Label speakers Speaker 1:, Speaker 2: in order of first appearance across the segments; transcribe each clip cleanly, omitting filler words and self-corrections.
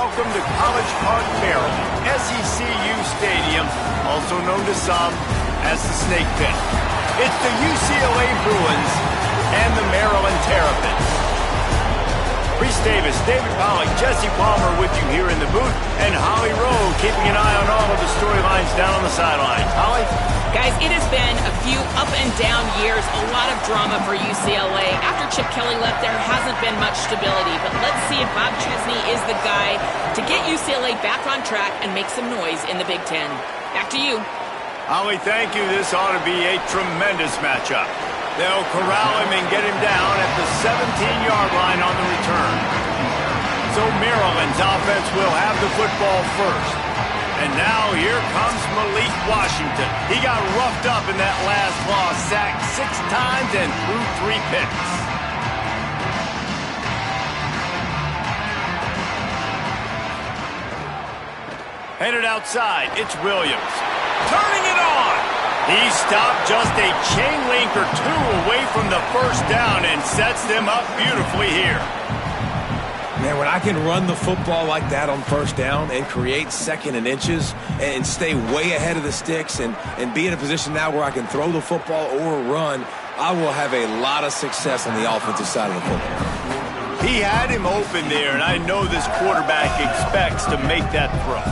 Speaker 1: welcome to College Park, Maryland, SECU Stadium, also known to some as the Snake Pit. It's the UCLA Bruins and the Maryland Terrapins. Reese Davis, David Pollack, Jesse Palmer with you here in the booth, and Holly Rowe keeping an eye on all of the storylines down on the sidelines. Holly?
Speaker 2: Guys, it has been a few up and down years, a lot of drama for UCLA. After Chip Kelly left, there hasn't been much stability, but let's see if Bob Chesney is the guy to get UCLA back on track and make some noise in the Big Ten. Back to you.
Speaker 1: Holly, thank you. This ought to be a tremendous matchup. They'll corral him and get him down at the 17-yard line on the return. So Maryland's offense will have the football first. And now here comes Malik Washington. He got roughed up in that last loss, sacked 6 times and threw 3 picks. Headed outside, it's Williams. Turning it on! He stopped just a chain link or 2 away from the first down and sets them up beautifully here.
Speaker 3: Man, when I can run the football like that on first down and create second and inches and stay way ahead of the sticks and be in a position now where I can throw the football or run, I will have a lot of success on the offensive side of the football.
Speaker 1: He had him open there, and I know this quarterback expects to make that throw.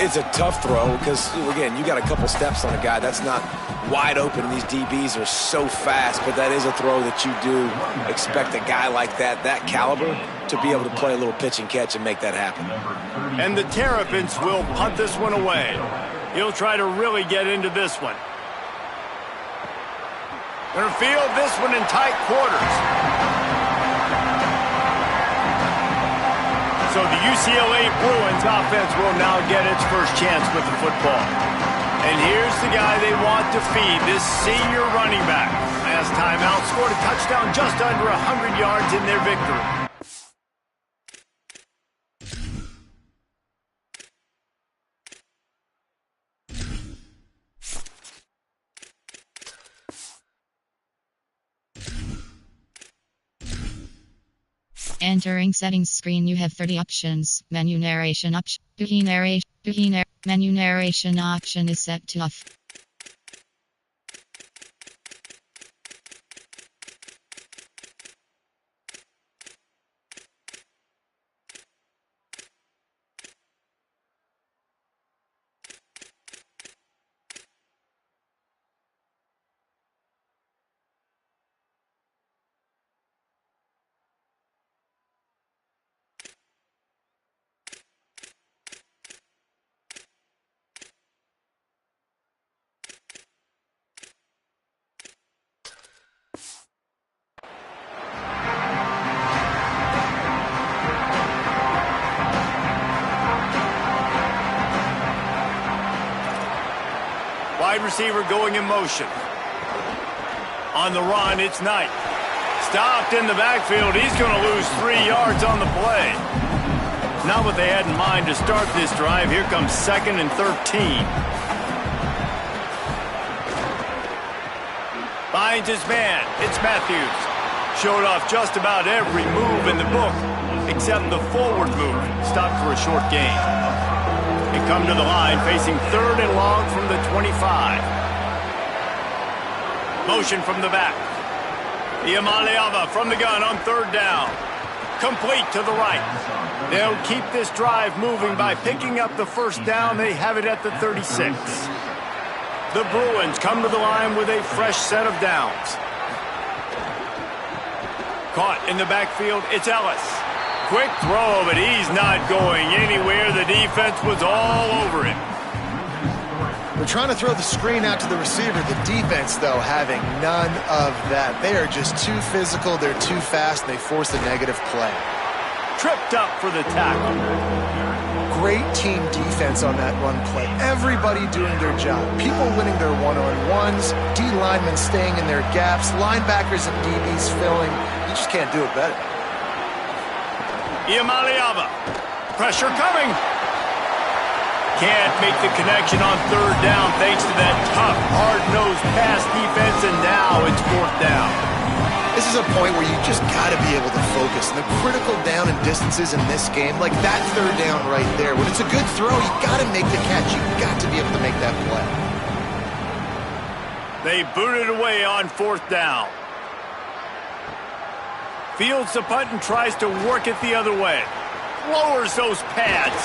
Speaker 3: It's a tough throw because, again, you got a couple steps on a guy. That's not wide open. These DBs are so fast, but that is a throw that you do expect a guy like that caliber, to be able to play a little pitch and catch and make that happen.
Speaker 1: And the Terrapins will punt this one away. He'll try to really get into this one. Gonna field this one in tight quarters. So the UCLA Bruins offense will now get its first chance with the football. And here's the guy they want to feed, this senior running back. Last time out, scored a touchdown just under 100 yards in their victory.
Speaker 4: Entering settings screen, you have 30 options. Menu narration option. Menu narration option is set to off.
Speaker 1: Wide receiver going in motion. On the run, it's Knight. Stopped in the backfield. He's going to lose 3 yards on the play. Not what they had in mind to start this drive. Here comes 2nd and 13. Finds his man. It's Matthews. Showed off just about every move in the book, except the forward move. Stopped for a short gain. They come to the line, facing 3rd and long from the 25. Motion from the back. Iamaleava from the gun on 3rd down. Complete to the right. They'll keep this drive moving by picking up the first down. They have it at the 36. The Bruins come to the line with a fresh set of downs. Caught in the backfield, it's Ellis. Quick throw, but he's not going anywhere. The defense was all over him.
Speaker 5: We're trying to throw the screen out to the receiver. The defense, though, having none of that. They are just too physical. They're too fast, and they force a negative play.
Speaker 1: Tripped up for the tackle.
Speaker 5: Great team defense on that run play. Everybody doing their job. People winning their one-on-ones. D linemen staying in their gaps. Linebackers and DBs filling. You just can't do it better.
Speaker 1: Iamaleava. Pressure coming. Can't make the connection on 3rd down thanks to that tough, hard-nosed pass defense, and now it's 4th down.
Speaker 5: This is a point where you just got to be able to focus. And the critical down and distances in this game, like that third down right there, when it's a good throw, you got to make the catch. You've got to be able to make that play.
Speaker 1: They boot it away on 4th down. Fields the punt and tries to work it the other way. Lowers those pads.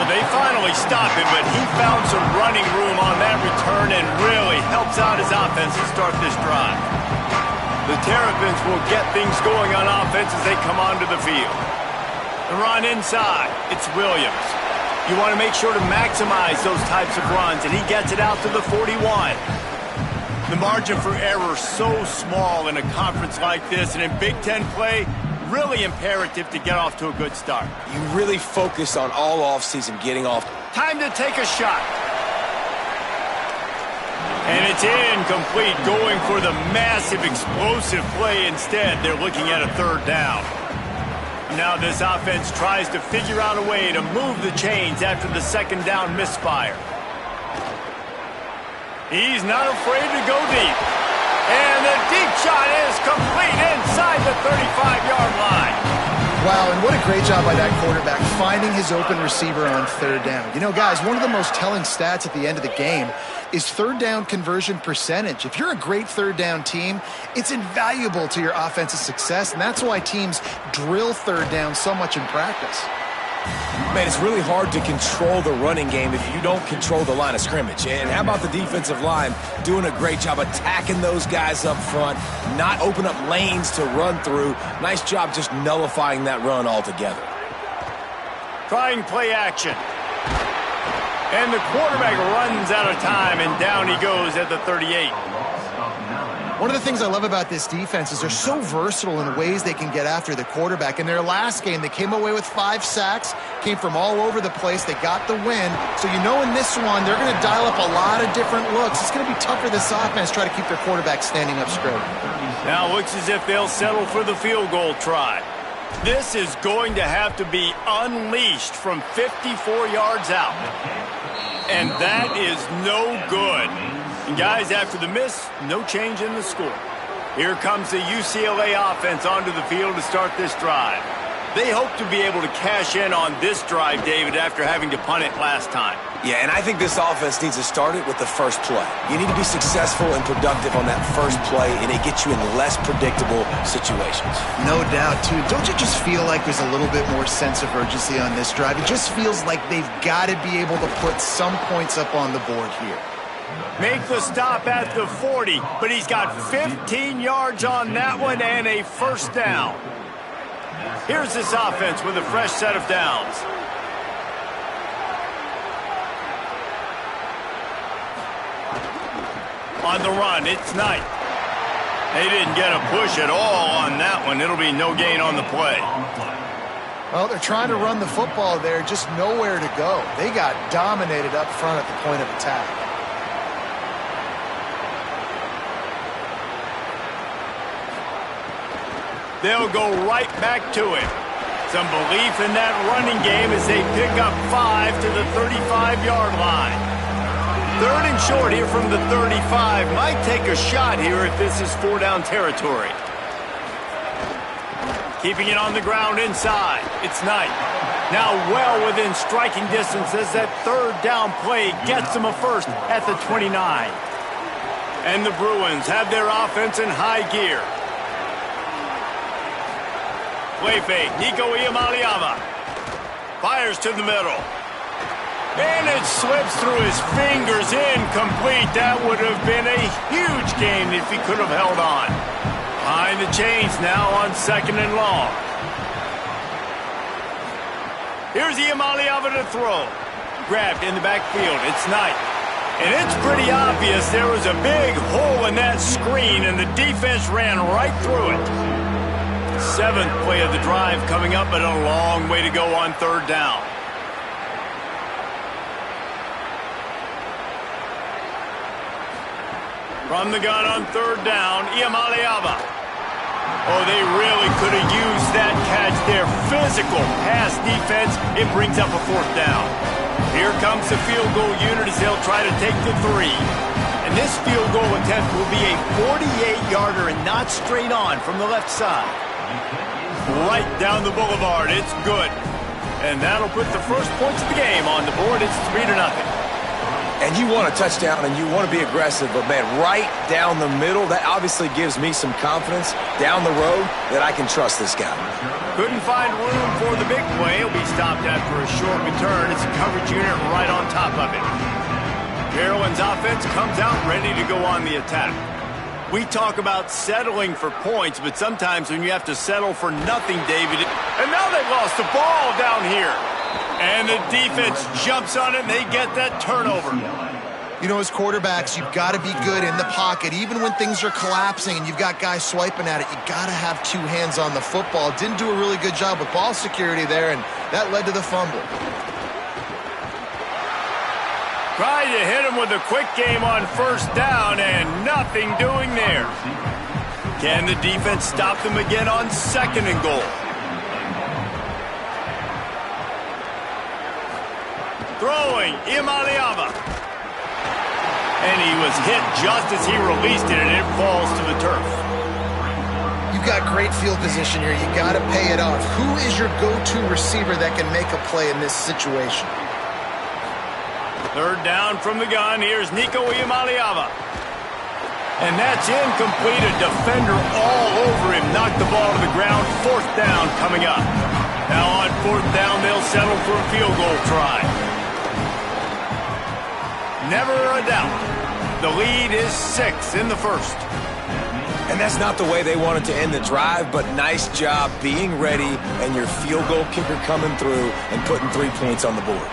Speaker 1: Well, they finally stop him, but he found some running room on that return and really helps out his offense to start this drive. The Terrapins will get things going on offense as they come onto the field. The run inside. It's Williams. You want to make sure to maximize those types of runs, and he gets it out to the 41. The margin for error so small in a conference like this, and in Big Ten play, really imperative to get off to a good start.
Speaker 3: You really focus on all offseason getting off.
Speaker 1: Time to take a shot. And it's incomplete, going for the massive explosive play instead. They're looking at a 3rd down. Now this offense tries to figure out a way to move the chains after the 2nd down misfire. He's not afraid to go deep. And the deep shot is complete inside the 35-yard line.
Speaker 5: Wow, and what a great job by that quarterback finding his open receiver on 3rd down. You know, guys, one of the most telling stats at the end of the game is 3rd down conversion percentage. If you're a great 3rd down team, it's invaluable to your offensive success, and that's why teams drill 3rd down so much in practice.
Speaker 3: Man, it's really hard to control the running game if you don't control the line of scrimmage. And how about the defensive line doing a great job attacking those guys up front, not open up lanes to run through. Nice job just nullifying that run altogether.
Speaker 1: Trying play action. And the quarterback runs out of time, and down he goes at the 38.
Speaker 5: One of the things I love about this defense is they're so versatile in ways they can get after the quarterback. In their last game, they came away with 5 sacks, came from all over the place. They got the win. So you know in this one, they're going to dial up a lot of different looks. It's going to be tough for this offense to try to keep their quarterback standing up straight.
Speaker 1: Now looks as if they'll settle for the field goal try. This is going to have to be unleashed from 54 yards out. And that is no good. And guys, after the miss, no change in the score. Here comes the UCLA offense onto the field to start this drive. They hope to be able to cash in on this drive, David, after having to punt it last time.
Speaker 3: Yeah, and I think this offense needs to start it with the first play. You need to be successful and productive on that first play, and it gets you in less predictable situations.
Speaker 5: No doubt, too. Don't you just feel like there's a little bit more sense of urgency on this drive? It just feels like they've got to be able to put some points up on the board here.
Speaker 1: Make the stop at the 40, but he's got 15 yards on that one and a 1st down. Here's this offense with a fresh set of downs. On the run, it's Knight. They didn't get a push at all on that one. It'll be no gain on the play.
Speaker 5: Well, they're trying to run the football there, just nowhere to go. They got dominated up front at the point of attack.
Speaker 1: They'll go right back to it. Some belief in that running game as they pick up 5 to the 35-yard line. 3rd and short here from the 35. Might take a shot here if this is 4-down territory. Keeping it on the ground inside. It's Knight. Now well within striking distance as that 3rd down play gets them a 1st at the 29. And the Bruins have their offense in high gear. Play fake, Nico Iamaleava. Fires to the middle. And it slips through his fingers, incomplete. That would have been a huge gain if he could have held on. Behind the chains now on 2nd and long. Here's Iamaleava to throw. Grabbed in the backfield, it's Knight. And it's pretty obvious there was a big hole in that screen, and the defense ran right through it. 7th play of the drive coming up, but a long way to go on 3rd down. From the gun on 3rd down, Iamaleava. Oh, they really could have used that catch there. Physical pass defense. It brings up a 4th down. Here comes the field goal unit as they'll try to take the 3. And this field goal attempt attempt will be a 48-yarder and not straight on from the left side. Right down the boulevard. It's good. And that'll put the first points of the game on the board. It's 3-0.
Speaker 3: And you want a touchdown and you want to be aggressive, but man, right down the middle, that obviously gives me some confidence down the road that I can trust this guy.
Speaker 1: Couldn't find room for the big play. He'll be stopped after a short return. It's a coverage unit right on top of it. Maryland's offense comes out ready to go on the attack. We talk about settling for points, but sometimes when you have to settle for nothing, David, and now they've lost the ball down here. And the defense jumps on it, and they get that turnover.
Speaker 5: You know, as quarterbacks, you've got to be good in the pocket. Even when things are collapsing and you've got guys swiping at it, you got to have two hands on the football. Didn't do a really good job with ball security there, and that led to the fumble.
Speaker 1: Tried to hit him with a quick game on first down, and nothing doing there. Can the defense stop them again on 2nd and goal? Throwing, Imaliava. And he was hit just as he released it, and it falls to the turf.
Speaker 5: You've got great field position here. You got to pay it off. Who is your go-to receiver that can make a play in this situation?
Speaker 1: 3rd down from the gun. Here's Nico Imaliava. And that's incomplete. A defender all over him. Knocked the ball to the ground. 4th down coming up. Now on 4th down, they'll settle for a field goal try. Never a doubt. The lead is 6 in the first.
Speaker 3: And that's not the way they wanted to end the drive, but nice job being ready and your field goal kicker coming through and putting 3 points on the board.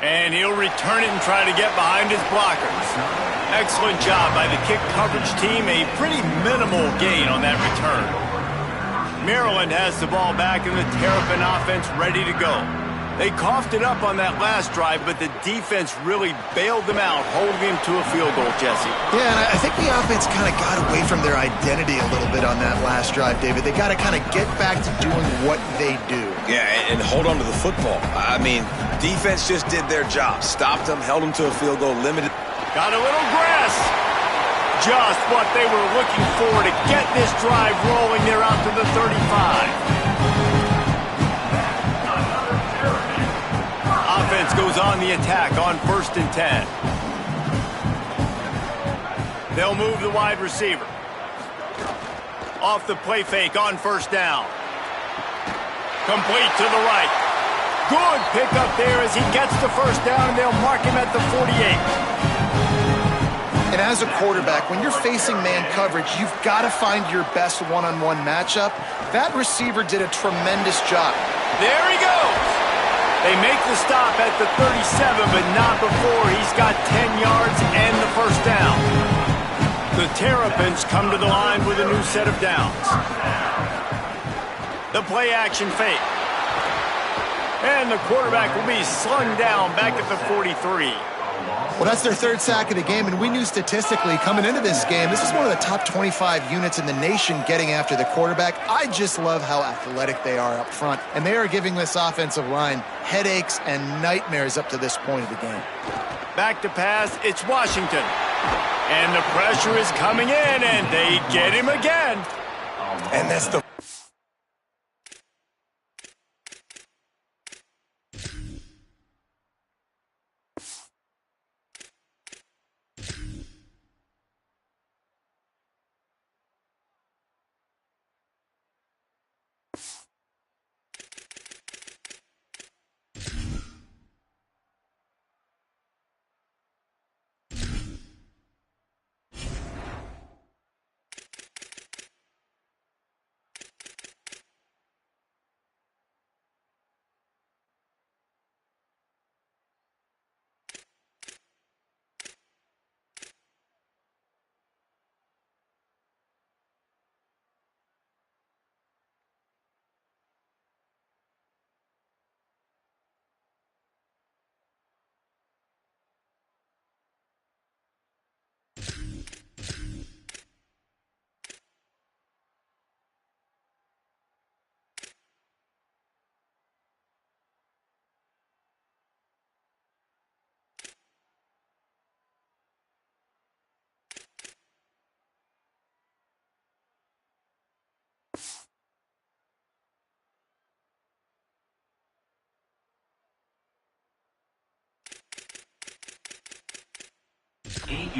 Speaker 1: And he'll return it and try to get behind his blockers. Excellent job by the kick coverage team. A pretty minimal gain on that return. Maryland has the ball back and the Terrapin offense ready to go. They coughed it up on that last drive, but the defense really bailed them out, holding him to a field goal, Jesse.
Speaker 5: Yeah, and I think the offense kind of got away from their identity a little bit on that last drive, David. They got to kind of get back to doing what they do.
Speaker 3: Yeah, and hold on to the football. I mean, defense just did their job. Stopped them, held them to a field goal, limited.
Speaker 1: Got a little grass. Just what they were looking for to get this drive rolling. They're out to the 35. Offense goes on the attack on 1st and 10. They'll move the wide receiver. Off the play fake on 1st down. Complete to the right. Good pickup there as he gets the 1st down, and they'll mark him at the 48.
Speaker 5: And as a quarterback, when you're facing man coverage, you've got to find your best one-on-one matchup. That receiver did a tremendous job.
Speaker 1: There he goes. They make the stop at the 37, but not before he's got 10 yards and the 1st down. The Terrapins come to the line with a new set of downs. The play-action fake. And the quarterback will be slung down back at the 43.
Speaker 5: Well, that's their 3rd sack of the game, and we knew statistically coming into this game, this is one of the top 25 units in the nation getting after the quarterback. I just love how athletic they are up front, and they are giving this offensive line headaches and nightmares up to this point of the game.
Speaker 1: Back to pass, it's Washington. And the pressure is coming in, and they get him again.
Speaker 3: And that's the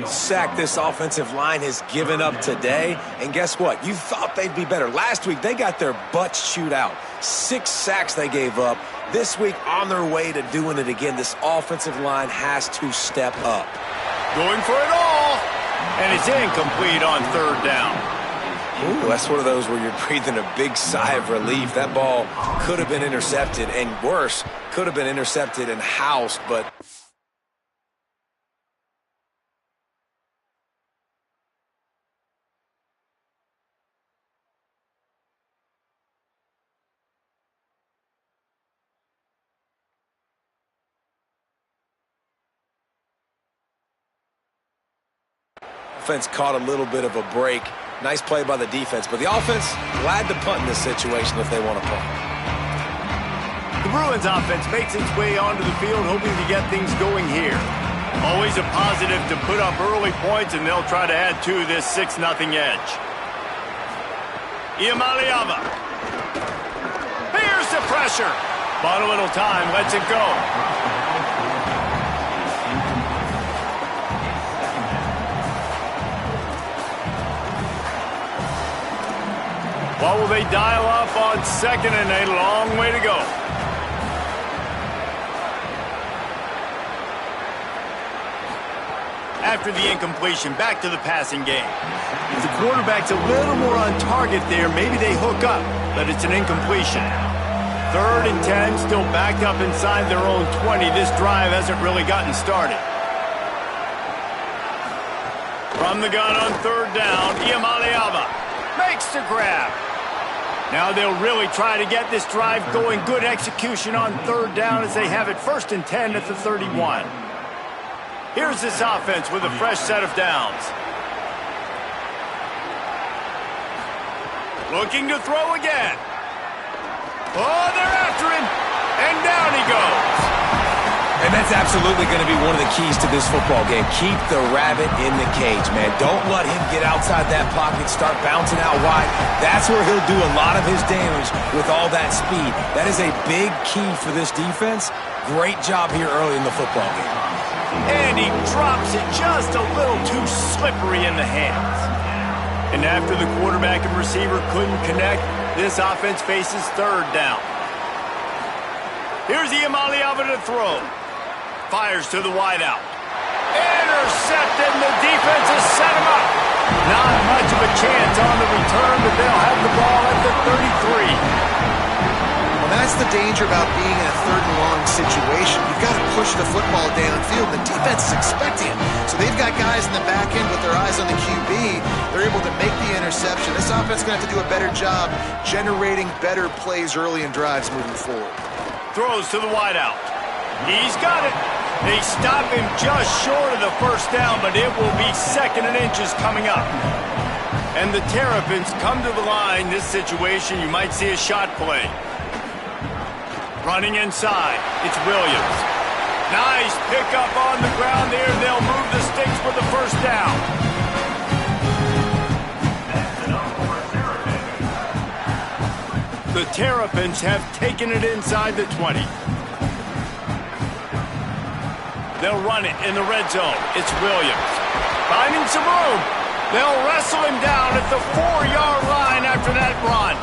Speaker 3: sack this offensive line has given up today. And guess what? You thought they'd be better. Last week, they got their butts chewed out. 6 sacks they gave up. This week, on their way to doing it again, this offensive line has to step up.
Speaker 1: Going for it all. And it's incomplete on 3rd down.
Speaker 3: Ooh, that's one of those where you're breathing a big sigh of relief. That ball could have been intercepted, and worse, could have been intercepted and housed, but... Offense caught a little bit of a break. Nice play by the defense, but the offense glad to punt in this situation if they want to punt.
Speaker 1: The Bruins offense makes its way onto the field, hoping to get things going here. Always a positive to put up early points, and they'll try to add to this 6-0 edge. Iamaleava. Here's the pressure. Bought a little time, lets it go. What will they dial up on 2nd and a long way to go? After the incompletion, back to the passing game. If the quarterback's a little more on target there, maybe they hook up, but it's an incompletion. 3rd and 10, still backed up inside their own 20. This drive hasn't really gotten started. From the gun on 3rd down, Iamaleava makes the grab. Now they'll really try to get this drive going. Good execution on 3rd down as they have it 1st and 10 at the 31. Here's this offense with a fresh set of downs. Looking to throw again. Oh, they're after him. And down he goes.
Speaker 3: And that's absolutely going to be one of the keys to this football game. Keep the rabbit in the cage, man. Don't let him get outside that pocket, start bouncing out wide. That's where he'll do a lot of his damage with all that speed. That is a big key for this defense. Great job here early in the football game.
Speaker 1: And he drops it just a little too slippery in the hands. And after the quarterback and receiver couldn't connect, this offense faces 3rd down. Here's Iamaleava to throw. Fires to the wideout. Intercepted, and the defense has set him up. Not much of a chance on the return, but they'll have the ball at the 33.
Speaker 5: Well, that's the danger about being in a 3rd and long situation. You've got to push the football downfield. The defense is expecting it. So they've got guys in the back end with their eyes on the QB. They're able to make the interception. This offense is going to have to do a better job generating better plays early in drives moving forward.
Speaker 1: Throws to the wideout. He's got it. They stop him just short of the 1st down, but it will be 2nd and inches coming up. And the Terrapins come to the line. This situation, you might see a shot play. Running inside, it's Williams. Nice pickup on the ground there. They'll move the sticks for the 1st down. The Terrapins have taken it inside the 20. They'll run it in the red zone. It's Williams. Finding some room. They'll wrestle him down at the 4-yard line after that run.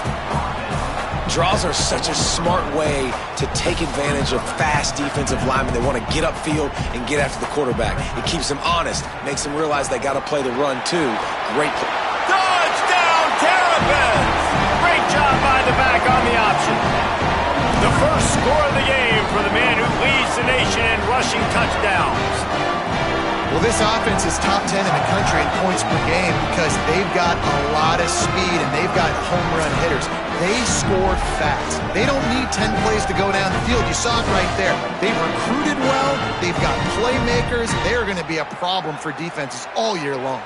Speaker 3: Draws are such a smart way to take advantage of fast defensive linemen. They want to get upfield and get after the quarterback. It keeps them honest, makes them realize they got to play the run too. Great play.
Speaker 1: Touchdown, Terrapins! Great job by the back on the option. The first score of the game for the man who leads the nation in rushing touchdowns.
Speaker 5: Well, this offense is top 10 in the country in points per game because they've got a lot of speed and they've got home run hitters. They score fast. They don't need 10 plays to go down the field. You saw it right there. They've recruited well. They've got playmakers. They're going to be a problem for defenses all year long.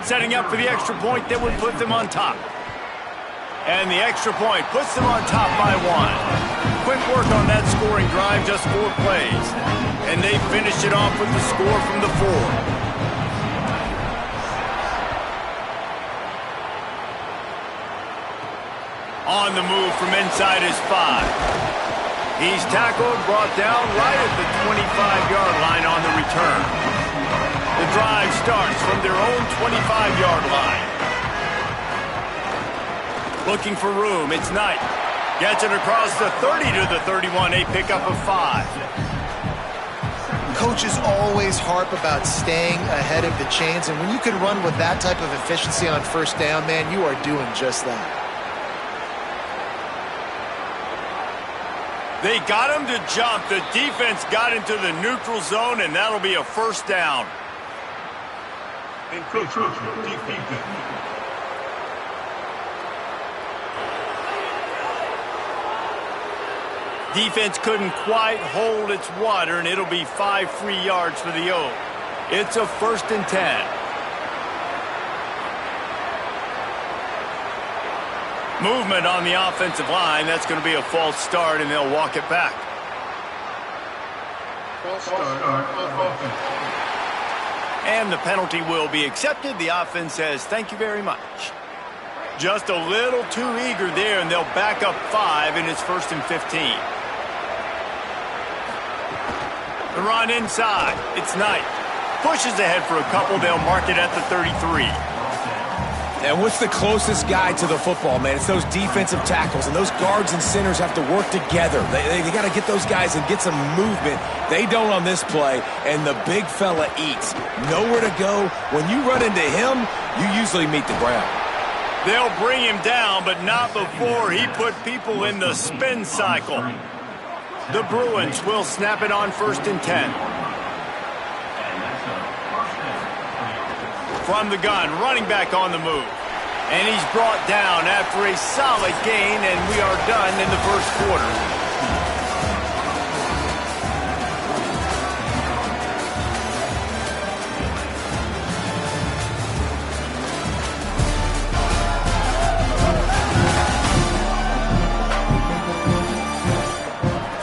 Speaker 1: Setting up for the extra point that would put them on top. And the extra point puts them on top by 1. Quick work on that scoring drive, just 4 plays. And they finished it off with the score from the 4. On the move from inside his 5. He's tackled, brought down right at the 25-yard line on the return. The drive starts from their own 25-yard line. Looking for room, it's Knight. Gets it across the 30 to the 31, a pickup of 5.
Speaker 5: Coaches always harp about staying ahead of the chains, and when you can run with that type of efficiency on first down, man, you are doing just that.
Speaker 1: They got him to jump. The defense got into the neutral zone, and that'll be a first down. Defense couldn't quite hold its water, and it'll be 5 free yards for the O. It's a 1st and 10. Movement on the offensive line. That's going to be a false start, and they'll walk it back.
Speaker 6: False start on offense.
Speaker 1: And the penalty will be accepted. The offense says, thank you very much. Just a little too eager there, and they'll back up 5, and it's 1st and 15. The run inside. It's Knight. Pushes ahead for a couple. They'll mark it at the 33.
Speaker 3: And what's the closest guy to the football, man? It's those defensive tackles, and those guards and centers have to work together. They got to get those guys and get some movement. They don't on this play, and the big fella eats. Nowhere to go. When you run into him, you usually meet the ground.
Speaker 1: They'll bring him down, but not before he put people in the spin cycle. The Bruins will snap it on 1st and 10. From the gun, running back on the move. And he's brought down after a solid gain, and we are done in the 1st quarter.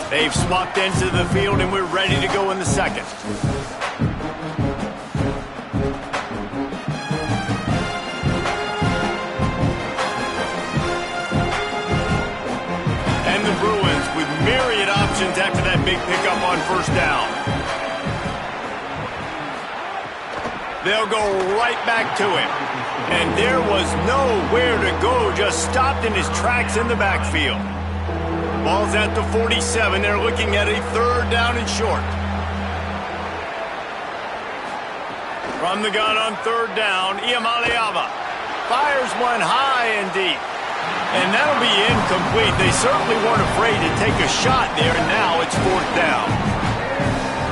Speaker 1: They've swapped ends of the field, and we're ready to go in the 2nd. And the Bruins with myriad options after that big pickup on 1st down. They'll go right back to him. And there was nowhere to go, just stopped in his tracks in the backfield. Ball's at the 47. They're looking at a 3rd down and short. From the gun on 3rd down, Iamaleava fires one high and deep. And that'll be incomplete. They certainly weren't afraid to take a shot there, and now it's 4th down.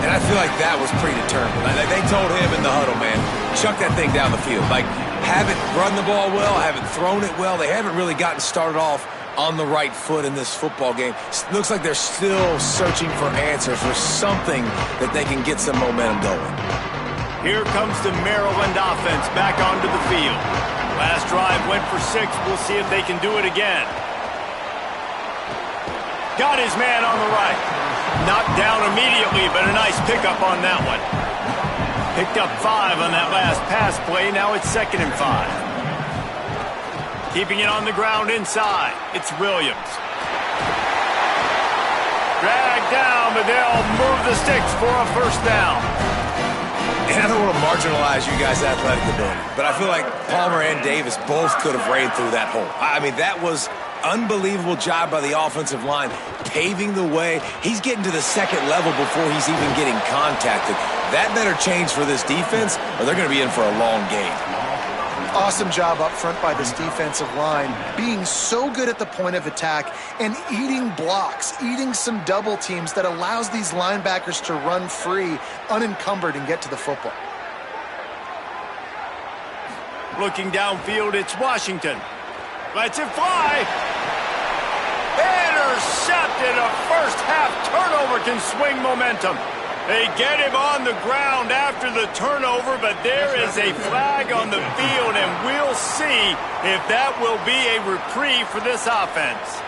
Speaker 3: And I feel like that was predetermined. Like they told him in the huddle, man, chuck that thing down the field. Like, haven't run the ball well, haven't thrown it well. They haven't really gotten started off on the right foot in this football game. Looks like they're still searching for answers, for something that they can get some momentum going.
Speaker 1: Here comes the Maryland offense back onto the field. Last drive went for 6. We'll see if they can do it again. Got his man on the right. Knocked down immediately, but a nice pickup on that one. Picked up 5 on that last pass play. Now it's 2nd and 5. Keeping it on the ground inside. It's Williams. Dragged down, but they'll move the sticks for a 1st down.
Speaker 3: And I don't want to marginalize you guys' athletic ability, but I feel like Palmer and Davis both could have ran through that hole. I mean, that was unbelievable job by the offensive line, paving the way. He's getting to the 2nd level before he's even getting contacted. That better change for this defense, or they're going to be in for a long game.
Speaker 5: Awesome job up front by this defensive line, being so good at the point of attack and eating blocks, eating some double teams that allows these linebackers to run free, unencumbered, and get to the football.
Speaker 1: Looking downfield, it's Washington. Lets it fly. Intercepted. A 1st half turnover can swing momentum. They get him on the ground after the turnover, but there is a flag on the field, and we'll see if that will be a reprieve for this offense.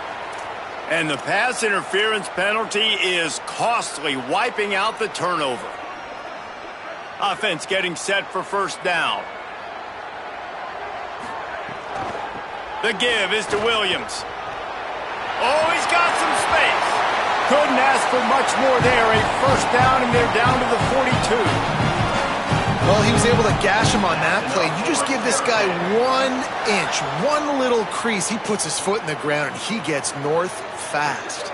Speaker 1: And the pass interference penalty is costly, wiping out the turnover. Offense getting set for 1st down. The give is to Williams. Oh, he's got some space. Couldn't ask for much more there. A 1st down, and they're down to the 42.
Speaker 5: Well, he was able to gash him on that play. You just give this guy 1 inch, one little crease. He puts his foot in the ground, and he gets north fast.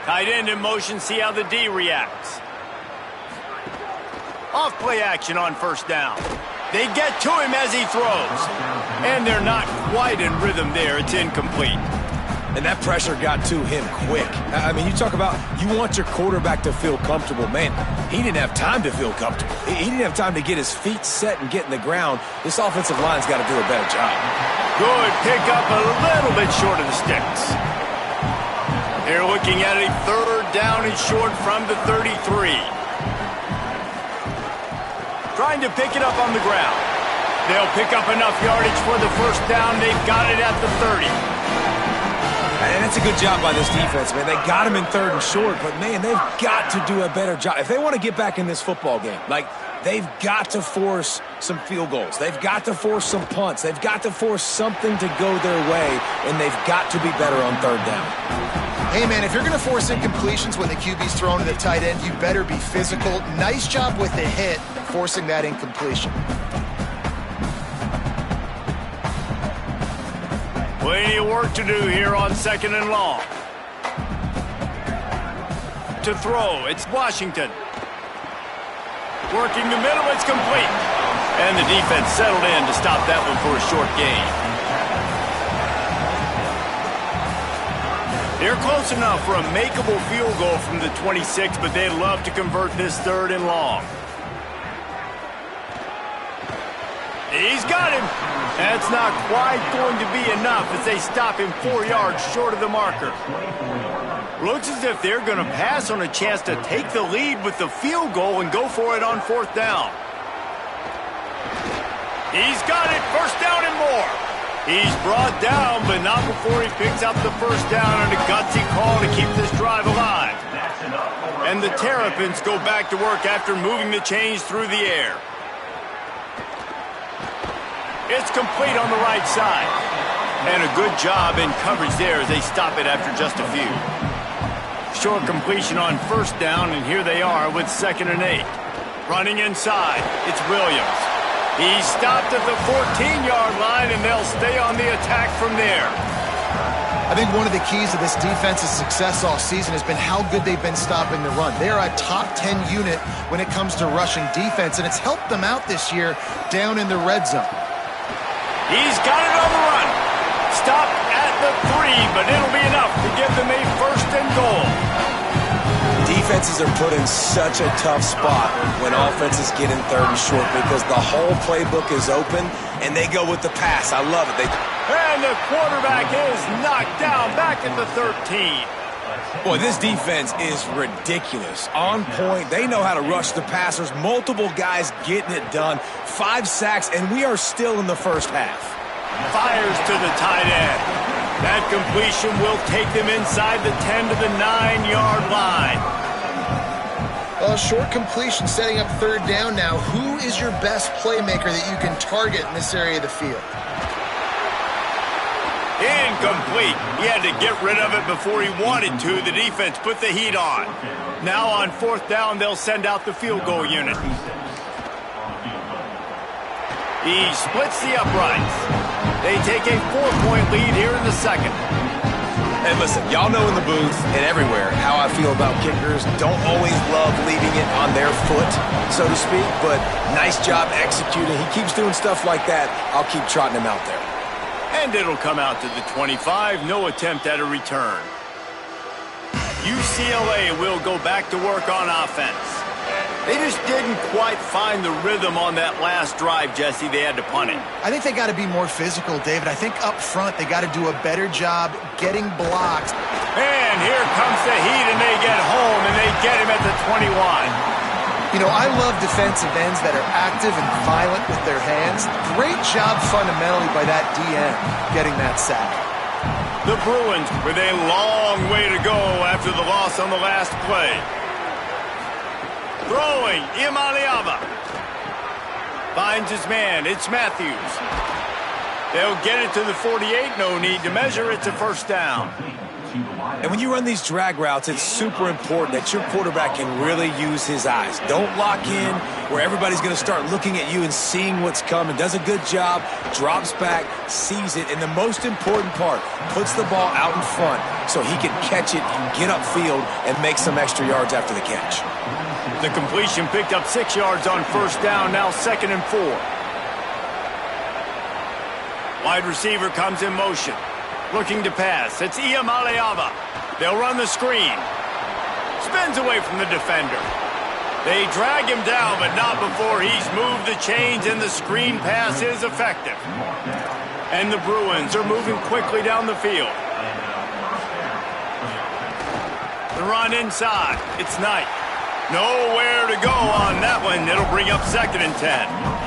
Speaker 1: Tight end in motion, see how the D reacts. Off play action on first down. They get to him as he throws. And they're not quite in rhythm there. It's incomplete.
Speaker 3: And that pressure got to him quick. I mean, you talk about you want your quarterback to feel comfortable. Man, he didn't have time to feel comfortable. He didn't have time to get his feet set and get in the ground. This offensive line's got to do a better job.
Speaker 1: Good pick up, a little bit short of the sticks. They're looking at a third down and short from the 33. Trying to pick it up on the ground. They'll pick up enough yardage for the first down. They've got it at the 30.
Speaker 3: And that's a good job by this defense, man. They got him in third and short, but, man, they've got to do a better job. If they want to get back in this football game, like, they've got to force some field goals. They've got to force some punts. They've got to force something to go their way, and they've got to be better on third down.
Speaker 5: Hey, man, if you're going to force incompletions when the QB's thrown to the tight end, you better be physical. Nice job with the hit, forcing that incompletion.
Speaker 1: Plenty of work to do here on second and long. To throw, it's Washington. Working the middle, it's complete. And the defense settled in to stop that one for a short gain. They're close enough for a makeable field goal from the 26, but they'd love to convert this third and long. He's got him. That's not quite going to be enough as they stop him 4 yards short of the marker. Looks as if they're going to pass on a chance to take the lead with the field goal and go for it on fourth down. He's got it. First down and more. He's brought down, but not before he picks up the first down on a gutsy call to keep this drive alive. And the Terrapins go back to work after moving the chains through the air. It's complete on the right side. And a good job in coverage there as they stop it after just a few. Short completion on first down, and here they are with 2nd and 8. Running inside, it's Williams. He's stopped at the 14-yard line, and they'll stay on the attack from there.
Speaker 5: I think one of the keys to this defense's success all season has been how good they've been stopping the run. They're a top 10 unit when it comes to rushing defense, and it's helped them out this year down in the red zone.
Speaker 1: He's got it on the run. Stopped at the 3, but it'll be enough to give them a first and goal.
Speaker 3: Defenses are put in such a tough spot when offenses get in third and short because the whole playbook is open, and they go with the pass. I love it.
Speaker 1: And the quarterback is knocked down back at the 13.
Speaker 3: Boy, this defense is ridiculous. On point. They know how to rush the passers. Multiple guys getting it done. 5 sacks, and we are still in the first half.
Speaker 1: Fires to the tight end. That completion will take them inside the 10 to the 9-yard line.
Speaker 5: Well, short completion setting up third down now. Who is your best playmaker that you can target in this area of the field?
Speaker 1: Incomplete. He had to get rid of it before he wanted to. The defense put the heat on. Now on fourth down, they'll send out the field goal unit. He splits the uprights. They take a 4-point lead here in the second.
Speaker 3: And listen, y'all know in the booth and everywhere how I feel about kickers. Don't always love leaving it on their foot, so to speak, but nice job executing. He keeps doing stuff like that. I'll keep trotting him out there.
Speaker 1: And it'll come out to the 25. No attempt at a return. UCLA will go back to work on offense. They just didn't quite find the rhythm on that last drive, Jesse. They had to punt it.
Speaker 5: I think they got to be more physical, David. I think up front they got to do a better job getting blocks.
Speaker 1: And here comes the heat, and they get home, and they get him at the 21.
Speaker 5: You know, I love defensive ends that are active and violent with their hands. Great job fundamentally by that DN getting that sack.
Speaker 1: The Bruins with a long way to go after the loss on the last play. Throwing, Imaliava. Finds his man, it's Matthews. They'll get it to the 48, no need to measure, it's a first down.
Speaker 3: And when you run these drag routes, it's super important that your quarterback can really use his eyes. Don't lock in where everybody's going to start looking at you and seeing what's coming. Does a good job, drops back, sees it, and the most important part, puts the ball out in front so he can catch it, get upfield, and make some extra yards after the catch.
Speaker 1: The completion picked up 6 yards on first down, now 2nd and 4. Wide receiver comes in motion. Looking to pass. It's Iamaleava. They'll run the screen. Spins away from the defender. They drag him down, but not before he's moved the chains, and the screen pass is effective. And the Bruins are moving quickly down the field. The run inside. It's Knight. Nowhere to go on that one. It'll bring up 2nd and 10.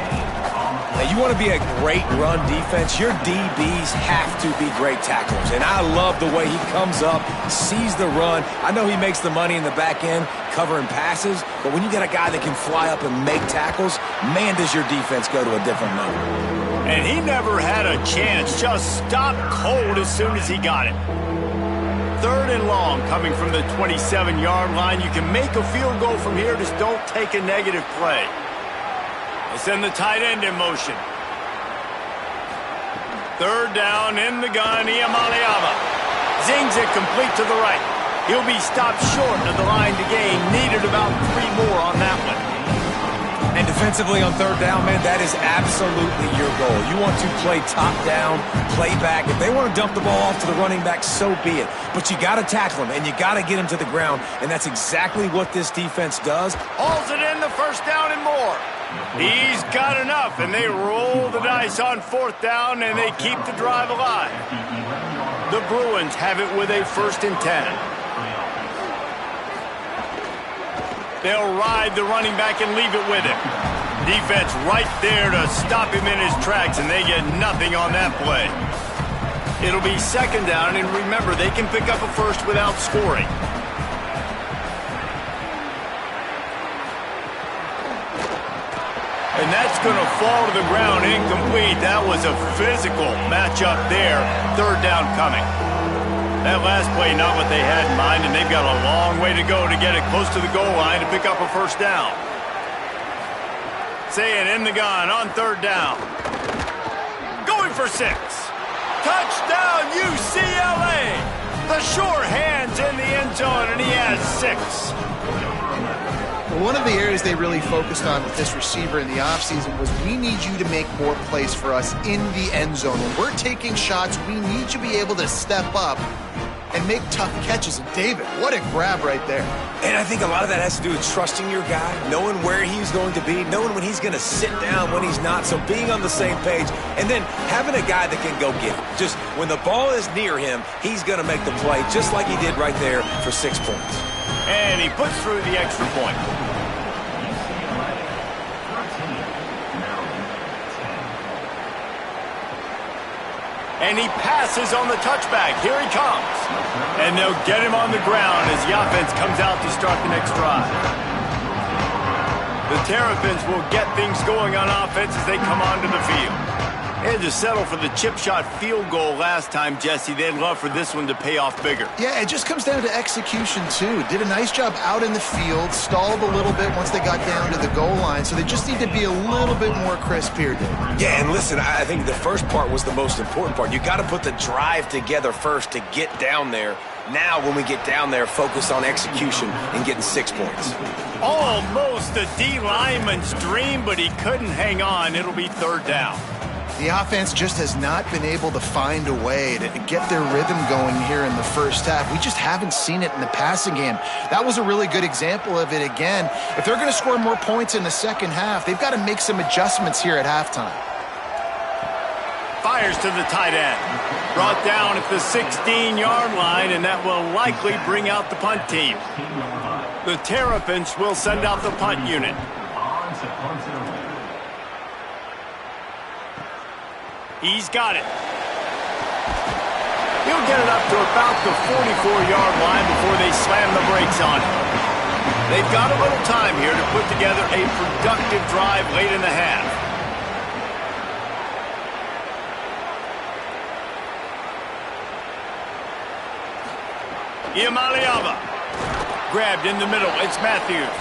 Speaker 3: Now, you want to be a great run defense, your DBs have to be great tacklers. And I love the way he comes up, sees the run. I know he makes the money in the back end covering passes, but when you got a guy that can fly up and make tackles, man, does your defense go to a different level.
Speaker 1: And he never had a chance, just stopped cold as soon as he got it. 3rd and long coming from the 27-yard line. You can make a field goal from here, just don't take a negative play. They send the tight end in motion. 3rd down in the gun, Iamaleava. Zings it complete to the right. He'll be stopped short of the line to gain. Needed about 3 more on that one.
Speaker 3: And defensively on 3rd down, man, that is absolutely your goal. You want to play top down, play back. If they want to dump the ball off to the running back, so be it. But you got to tackle him, and you got to get him to the ground. And that's exactly what this defense does.
Speaker 1: Hauls it in, the 1st down and more. He's got enough, and they roll the dice on 4th down, and they keep the drive alive. The Bruins have it with a 1st and 10. They'll ride the running back and leave it with him. Defense right there to stop him in his tracks, and they get nothing on that play. It'll be 2nd down, and remember, they can pick up a first without scoring. And that's going to fall to the ground incomplete. That was a physical matchup there. 3rd down coming. That last play, not what they had in mind, and they've got a long way to go to get it close to the goal line to pick up a 1st down. Saying in the gun on 3rd down. Going for 6. Touchdown, UCLA! The sure hands in the end zone, and he has 6.
Speaker 5: One of the areas they really focused on with this receiver in the offseason was we need you to make more plays for us in the end zone. When we're taking shots, we need you to be able to step up and make tough catches. And David, what a grab right there.
Speaker 3: And I think a lot of that has to do with trusting your guy, knowing where he's going to be, knowing when he's going to sit down, when he's not, so being on the same page, and then having a guy that can go get it. Just when the ball is near him, he's going to make the play, just like he did right there for 6 points.
Speaker 1: And he puts through the extra point. And he passes on the touchback. Here he comes. And they'll get him on the ground as the offense comes out to start the next drive. The Terrapins will get things going on offense as they come onto the field. They had to settle for the chip shot field goal last time, Jesse. They'd love for this one to pay off bigger.
Speaker 5: Yeah, it just comes down to execution, too. Did a nice job out in the field, stalled a little bit once they got down to the goal line, so they just need to be a little bit more crisp here, Dave.
Speaker 3: Yeah, and listen, I think the first part was the most important part. You got to put the drive together first to get down there. Now, when we get down there, focus on execution and getting 6 points.
Speaker 1: Almost a D lineman's dream, but he couldn't hang on. It'll be 3rd down.
Speaker 5: The offense just has not been able to find a way to get their rhythm going here in the first half. We just haven't seen it in the passing game. That was a really good example of it again. If they're going to score more points in the second half, they've got to make some adjustments here at halftime.
Speaker 1: Fires to the tight end. Brought down at the 16-yard line, and that will likely bring out the punt team. The Terrapins will send out the punt unit. He's got it. He'll get it up to about the 44-yard line before they slam the brakes on it. They've got a little time here to put together a productive drive late in the half. Iamaleava. Grabbed in the middle. It's Matthews.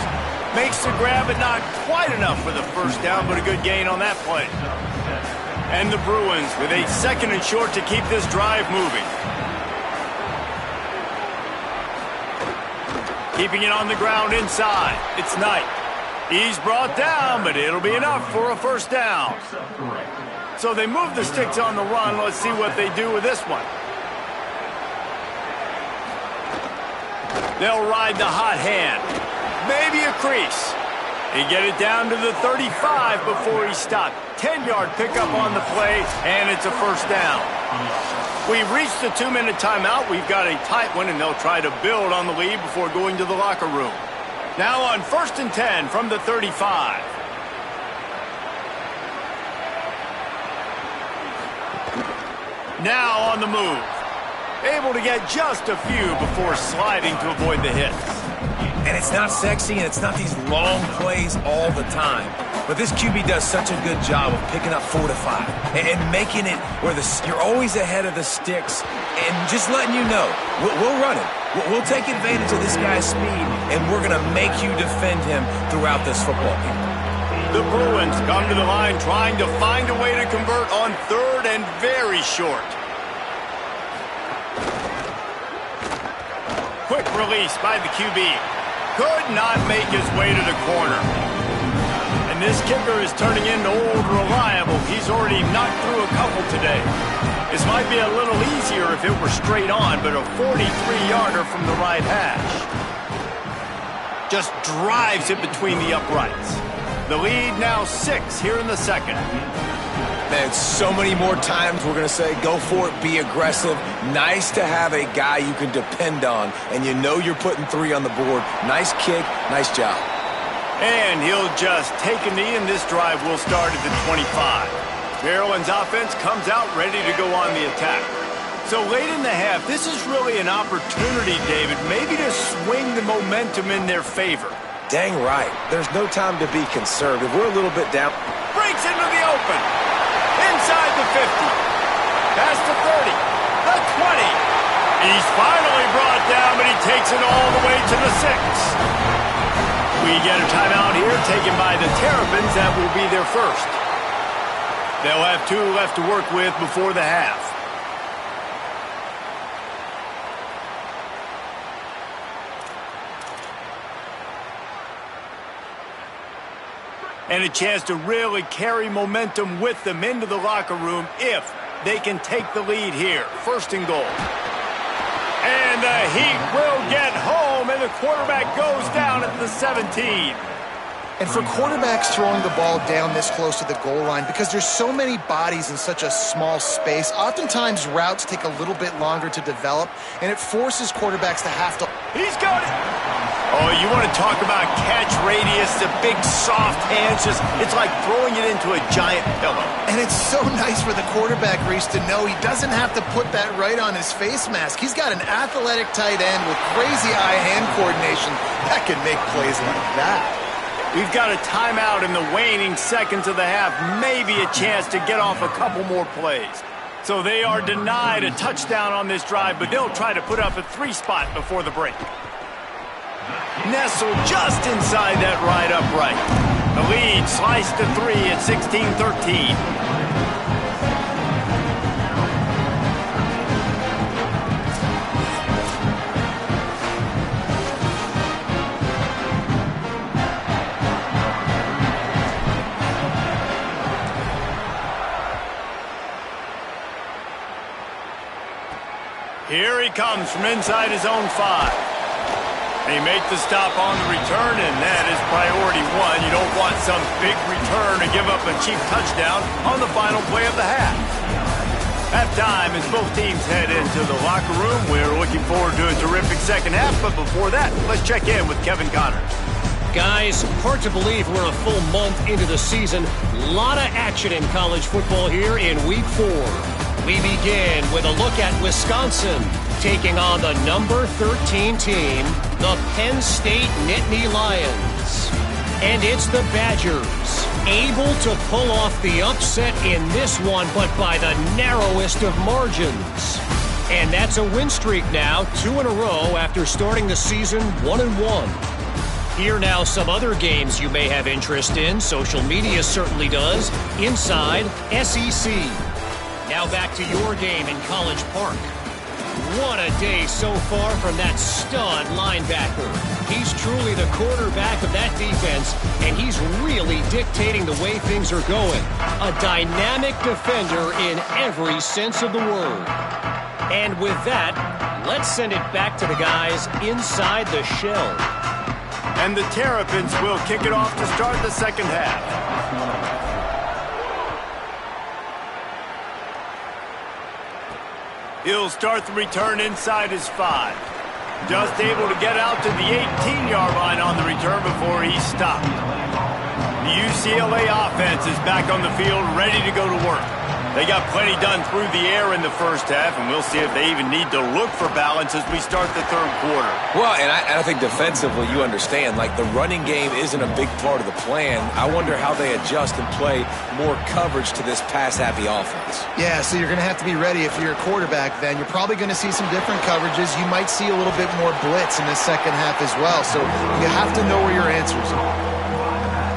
Speaker 1: Makes the grab, but not quite enough for the first down, but a good gain on that play. And the Bruins with a 2nd and short to keep this drive moving. Keeping it on the ground inside. It's Knight. He's brought down, but it'll be enough for a first down. So they move the sticks on the run. Let's see what they do with this one. They'll ride the hot hand. Maybe a crease. He get it down to the 35 before he stopped. 10-yard pickup on the play, and it's a first down. We've reached the 2-minute timeout. We've got a tight one, and they'll try to build on the lead before going to the locker room. Now on 1st and 10 from the 35. Now on the move. Able to get just a few before sliding to avoid the hits.
Speaker 3: And it's not sexy, and it's not these long plays all the time. But this QB does such a good job of picking up 4 to 5 and making it where you're always ahead of the sticks and just letting you know, we'll run it. We'll take advantage of this guy's speed, and we're going to make you defend him throughout this football game.
Speaker 1: The Bruins come to the line trying to find a way to convert on 3rd and very short. Quick release by the QB. Could not make his way to the corner. And this kicker is turning into old reliable. He's already knocked through a couple today. This might be a little easier if it were straight on, but a 43-yarder from the right hash. Just drives it between the uprights. The lead now 6 here in the 2nd.
Speaker 3: Man, so many more times we're going to say, go for it, be aggressive. Nice to have a guy you can depend on, and you know you're putting 3 on the board. Nice kick, nice job.
Speaker 1: And he'll just take a knee, and this drive will start at the 25. Maryland's offense comes out ready to go on the attack. So late in the half, this is really an opportunity, David, maybe to swing the momentum in their favor.
Speaker 3: Dang right. There's no time to be conservative. We're a little bit down.
Speaker 1: Breaks into the open. Inside the 50. Past the 30. The 20. He's finally brought down, but he takes it all the way to the 6. We get a timeout here taken by the Terrapins. That will be their first. They'll have 2 left to work with before the half. And a chance to really carry momentum with them into the locker room if they can take the lead here. 1st and goal. And the Heat will get home, and the quarterback goes down at the 17.
Speaker 5: And for quarterbacks throwing the ball down this close to the goal line, because there's so many bodies in such a small space, oftentimes routes take a little bit longer to develop, and it forces quarterbacks to have to...
Speaker 1: He's got it! Oh, you want to talk about catch radius, the big soft hands, it's like throwing it into a giant pillow.
Speaker 5: And it's so nice for the quarterback, Reese, to know he doesn't have to put that right on his face mask. He's got an athletic tight end with crazy eye-hand coordination that can make plays like that.
Speaker 1: We've got a timeout in the waning seconds of the half, maybe a chance to get off a couple more plays. So they are denied a touchdown on this drive, but they'll try to put up a 3 spot before the break. Nestled just inside that right upright. The lead sliced to 3 at 16-13. Here he comes from inside his own 5. They make the stop on the return, and that is priority 1. You don't want some big return to give up a cheap touchdown on the final play of the half. Halftime as both teams head into the locker room. We're looking forward to a terrific second half, but before that, let's check in with Kevin Connors.
Speaker 7: Guys, hard to believe we're a full month into the season. A lot of action in college football here in Week 4. We begin with a look at Wisconsin taking on the number 13 team, the Penn State Nittany Lions. And it's the Badgers, able to pull off the upset in this one, but by the narrowest of margins. And that's a win streak now, 2 in a row after starting the season 1-1. Here now some other games you may have interest in. Social media certainly does. Inside SEC. Now back to your game in College Park. What a day so far from that stud linebacker. He's truly the quarterback of that defense, and he's really dictating the way things are going. A dynamic defender in every sense of the word. And with that, let's send it back to the guys inside the shell.
Speaker 1: And the Terrapins will kick it off to start the second half. He'll start the return inside his 5. Just able to get out to the 18-yard line on the return before he's stopped. The UCLA offense is back on the field, ready to go to work. They got plenty done through the air in the first half, and we'll see if they even need to look for balance as we start the third quarter.
Speaker 3: Well, and I think defensively, you understand, like the running game isn't a big part of the plan. I wonder how they adjust and play more coverage to this pass-happy offense.
Speaker 5: Yeah, so you're going to have to be ready if you're a quarterback then. You're probably going to see some different coverages. You might see a little bit more blitz in the second half as well, so you have to know where your answers are.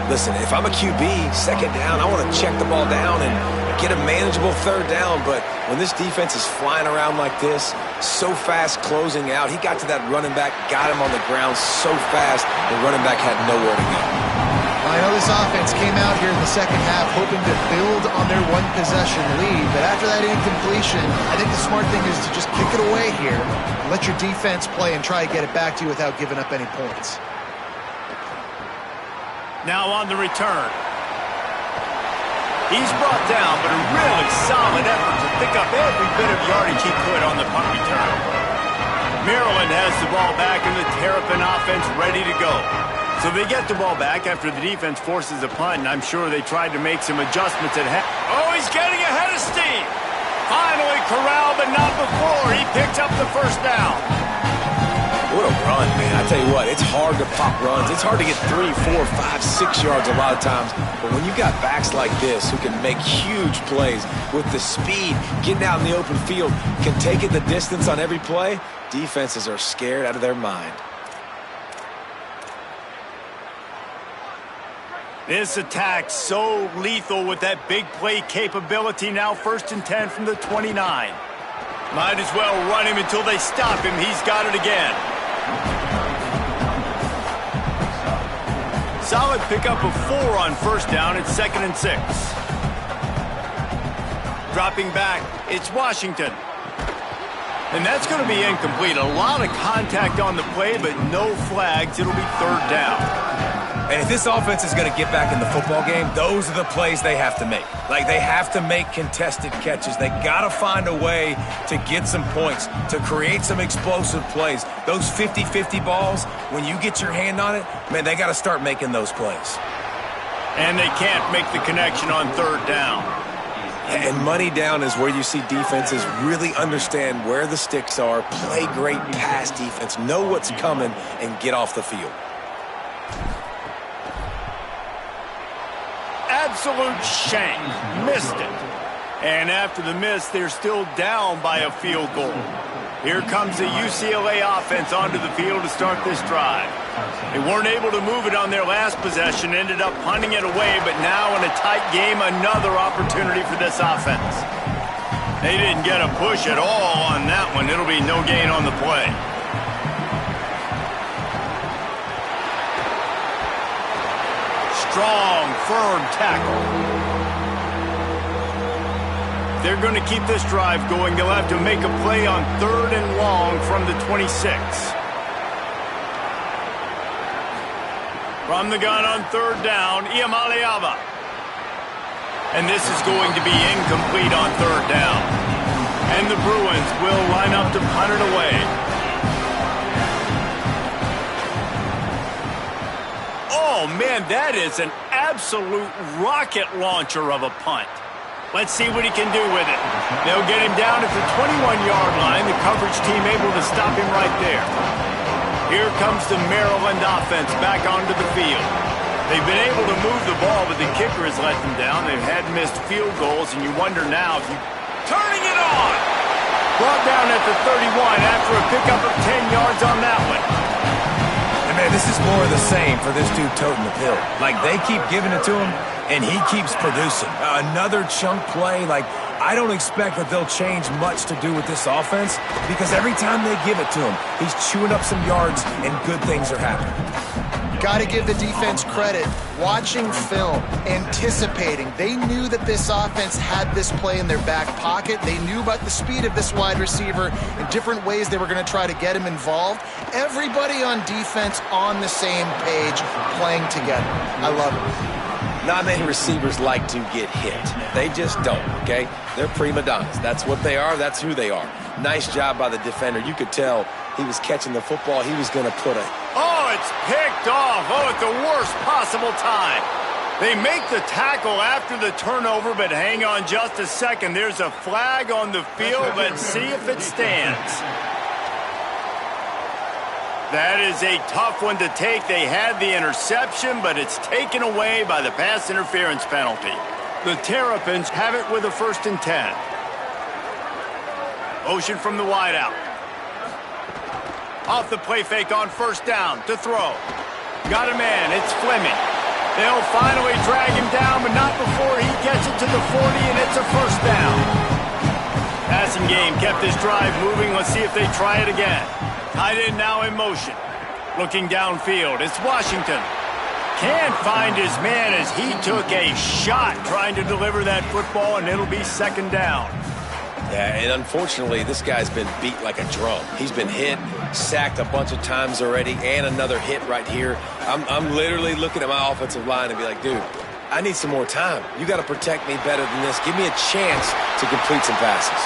Speaker 3: Listen, if I'm a QB, second down, I want to check the ball down and get a manageable third down, but when this defense is flying around like this, so fast closing out, he got to that running back, got him on the ground so fast, the running back had nowhere to go.
Speaker 5: I know this offense came out here in the second half hoping to build on their one-possession lead, but after that incompletion, I think the smart thing is to just kick it away here, let your defense play and try to get it back to you without giving up any points.
Speaker 1: Now on the return. He's brought down, but a really solid effort to pick up every bit of yardage he could on the punt return. Maryland has the ball back and the Terrapin offense ready to go. So they get the ball back after the defense forces a punt, and I'm sure they tried to make some adjustments at half. Oh, he's getting ahead of steam. Finally corralled, but not before. He picks up the first down.
Speaker 3: What a run, man. I tell you what, it's hard to pop runs. It's hard to get 3, 4, 5, 6 yards a lot of times. But when you got backs like this who can make huge plays with the speed, getting out in the open field, can take it the distance on every play, defenses are scared out of their mind.
Speaker 1: This attack so lethal with that big play capability. Now 1st and 10 from the 29. Might as well run him until they stop him. He's got it again. Solid pickup of 4 on first down. It's 2nd and 6. Dropping back, it's Washington. And that's going to be incomplete. A lot of contact on the play, but no flags. It'll be 3rd down.
Speaker 3: And if this offense is going to get back in the football game, those are the plays they have to make. Like, they have to make contested catches. They got to find a way to get some points, to create some explosive plays. Those 50-50 balls, when you get your hand on it, man, they got to start making those plays.
Speaker 1: And they can't make the connection on 3rd down.
Speaker 3: And money down is where you see defenses really understand where the sticks are, play great pass defense, know what's coming, and get off the field.
Speaker 1: Absolute shank. Missed it. And after the miss, they're still down by a field goal. Here comes the UCLA offense onto the field to start this drive. They weren't able to move it on their last possession, ended up punting it away, but now in a tight game, another opportunity for this offense. They didn't get a push at all on that one. It'll be no gain on the play. Strong, firm tackle. They're going to keep this drive going. They'll have to make a play on 3rd and long from the 26. From the gun on 3rd down, Iamaleava. And this is going to be incomplete on 3rd down. And the Bruins will line up to punt it away. Oh, man, that is an absolute rocket launcher of a punt. Let's see what he can do with it. They'll get him down at the 21-yard line. The coverage team able to stop him right there. Here comes the Maryland offense back onto the field. They've been able to move the ball, but the kicker has let them down. They've had missed field goals, and you wonder now if you... Turning it on! Brought down at the 31 after a pickup of 10 yards on that one.
Speaker 3: And man, this is more of the same for this dude toting the pill. Like, they keep giving it to him, and he keeps producing. Another chunk play, like, I don't expect that they'll change much to do with this offense because every time they give it to him, he's chewing up some yards and good things are happening.
Speaker 5: Got to give the defense credit. Watching film, anticipating. They knew that this offense had this play in their back pocket. They knew about the speed of this wide receiver and different ways they were going to try to get him involved. Everybody on defense on the same page, playing together. I love it.
Speaker 3: Not many receivers like to get hit. They just don't, okay? They're prima donnas. That's what they are. That's who they are. Nice job by the defender. You could tell he was catching the football. He was going to put a...
Speaker 1: Oh, it's picked off. Oh, at the worst possible time. They make the tackle after the turnover, but hang on just a second. There's a flag on the field. Let's see if it stands. That is a tough one to take. They had the interception, but it's taken away by the pass interference penalty. The Terrapins have it with a 1st and 10. Motion from the wideout. Off the play fake on 1st down to throw. Got a man. It's Fleming. They'll finally drag him down, but not before he gets it to the 40, and it's a 1st down. Passing game kept this drive moving. Let's see if they try it again. Tight end now in motion. Looking downfield, it's Washington. Can't find his man as he took a shot trying to deliver that football, and it'll be 2nd down.
Speaker 3: Yeah, and unfortunately, this guy's been beat like a drum. He's been hit, sacked a bunch of times already, and another hit right here. I'm literally looking at my offensive line and be like, dude, I need some more time. You got to protect me better than this. Give me a chance to complete some passes.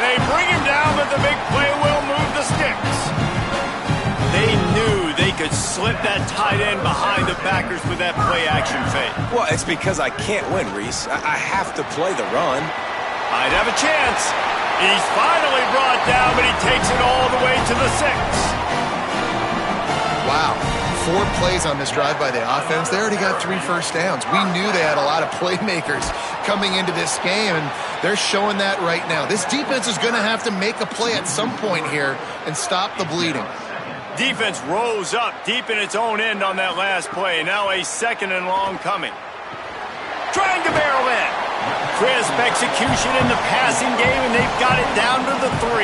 Speaker 1: They bring him down, but the big play will move the sticks. They knew they could slip that tight end behind the backers with that play-action fake.
Speaker 3: Well, it's because I can't win, Reese. I have to play the run.
Speaker 1: Might have a chance. He's finally brought down, but he takes it all the way to the 6.
Speaker 5: Wow. 4 plays on this drive by the offense. They already got 3 first downs. We knew they had a lot of playmakers coming into this game, and they're showing that right now. This defense is going to have to make a play at some point here and stop the bleeding.
Speaker 1: Defense rose up deep in its own end on that last play. Now a 2nd and long coming. Trying to barrel in. Crisp execution in the passing game, and they've got it down to the 3.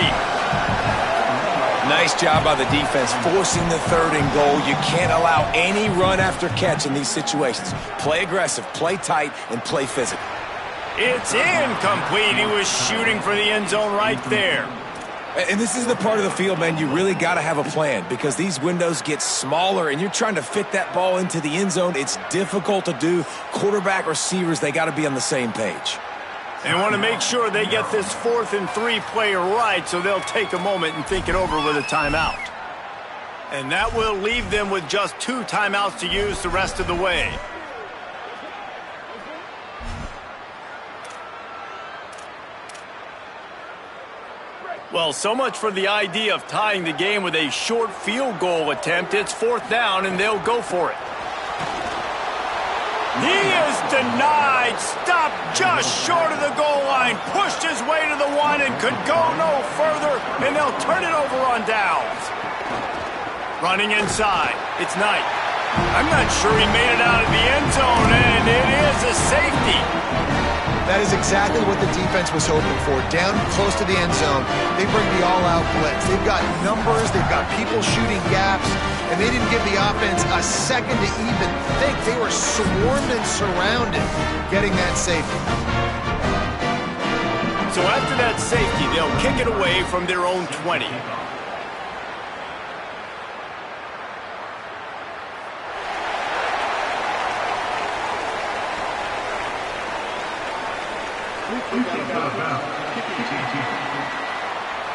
Speaker 3: Nice job by the defense forcing the 3rd and goal. You can't allow any run after catch in these situations. Play aggressive, play tight, and play physical.
Speaker 1: It's incomplete. He was shooting for the end zone right there.
Speaker 3: And this is the part of the field, man, you really got to have a plan because these windows get smaller and you're trying to fit that ball into the end zone. It's difficult to do. Quarterback, receivers, they got to be on the same page.
Speaker 1: They want to make sure they get this 4th and 3 play right, so they'll take a moment and think it over with a timeout. And that will leave them with just 2 timeouts to use the rest of the way. Well, so much for the idea of tying the game with a short field goal attempt. It's 4th down, and they'll go for it. He is denied. Stopped just short of the goal line. Pushed his way to the 1 and could go no further, and they'll turn it over on downs. Running inside. It's Knight. I'm not sure he made it out of the end zone, and it is a safety.
Speaker 5: That is exactly what the defense was hoping for. Down close to the end zone, they bring the all-out blitz. They've got numbers, they've got people shooting gaps, and they didn't give the offense a second to even think. They were swarmed and surrounded getting that safety.
Speaker 1: So after that safety, they'll kick it away from their own 20.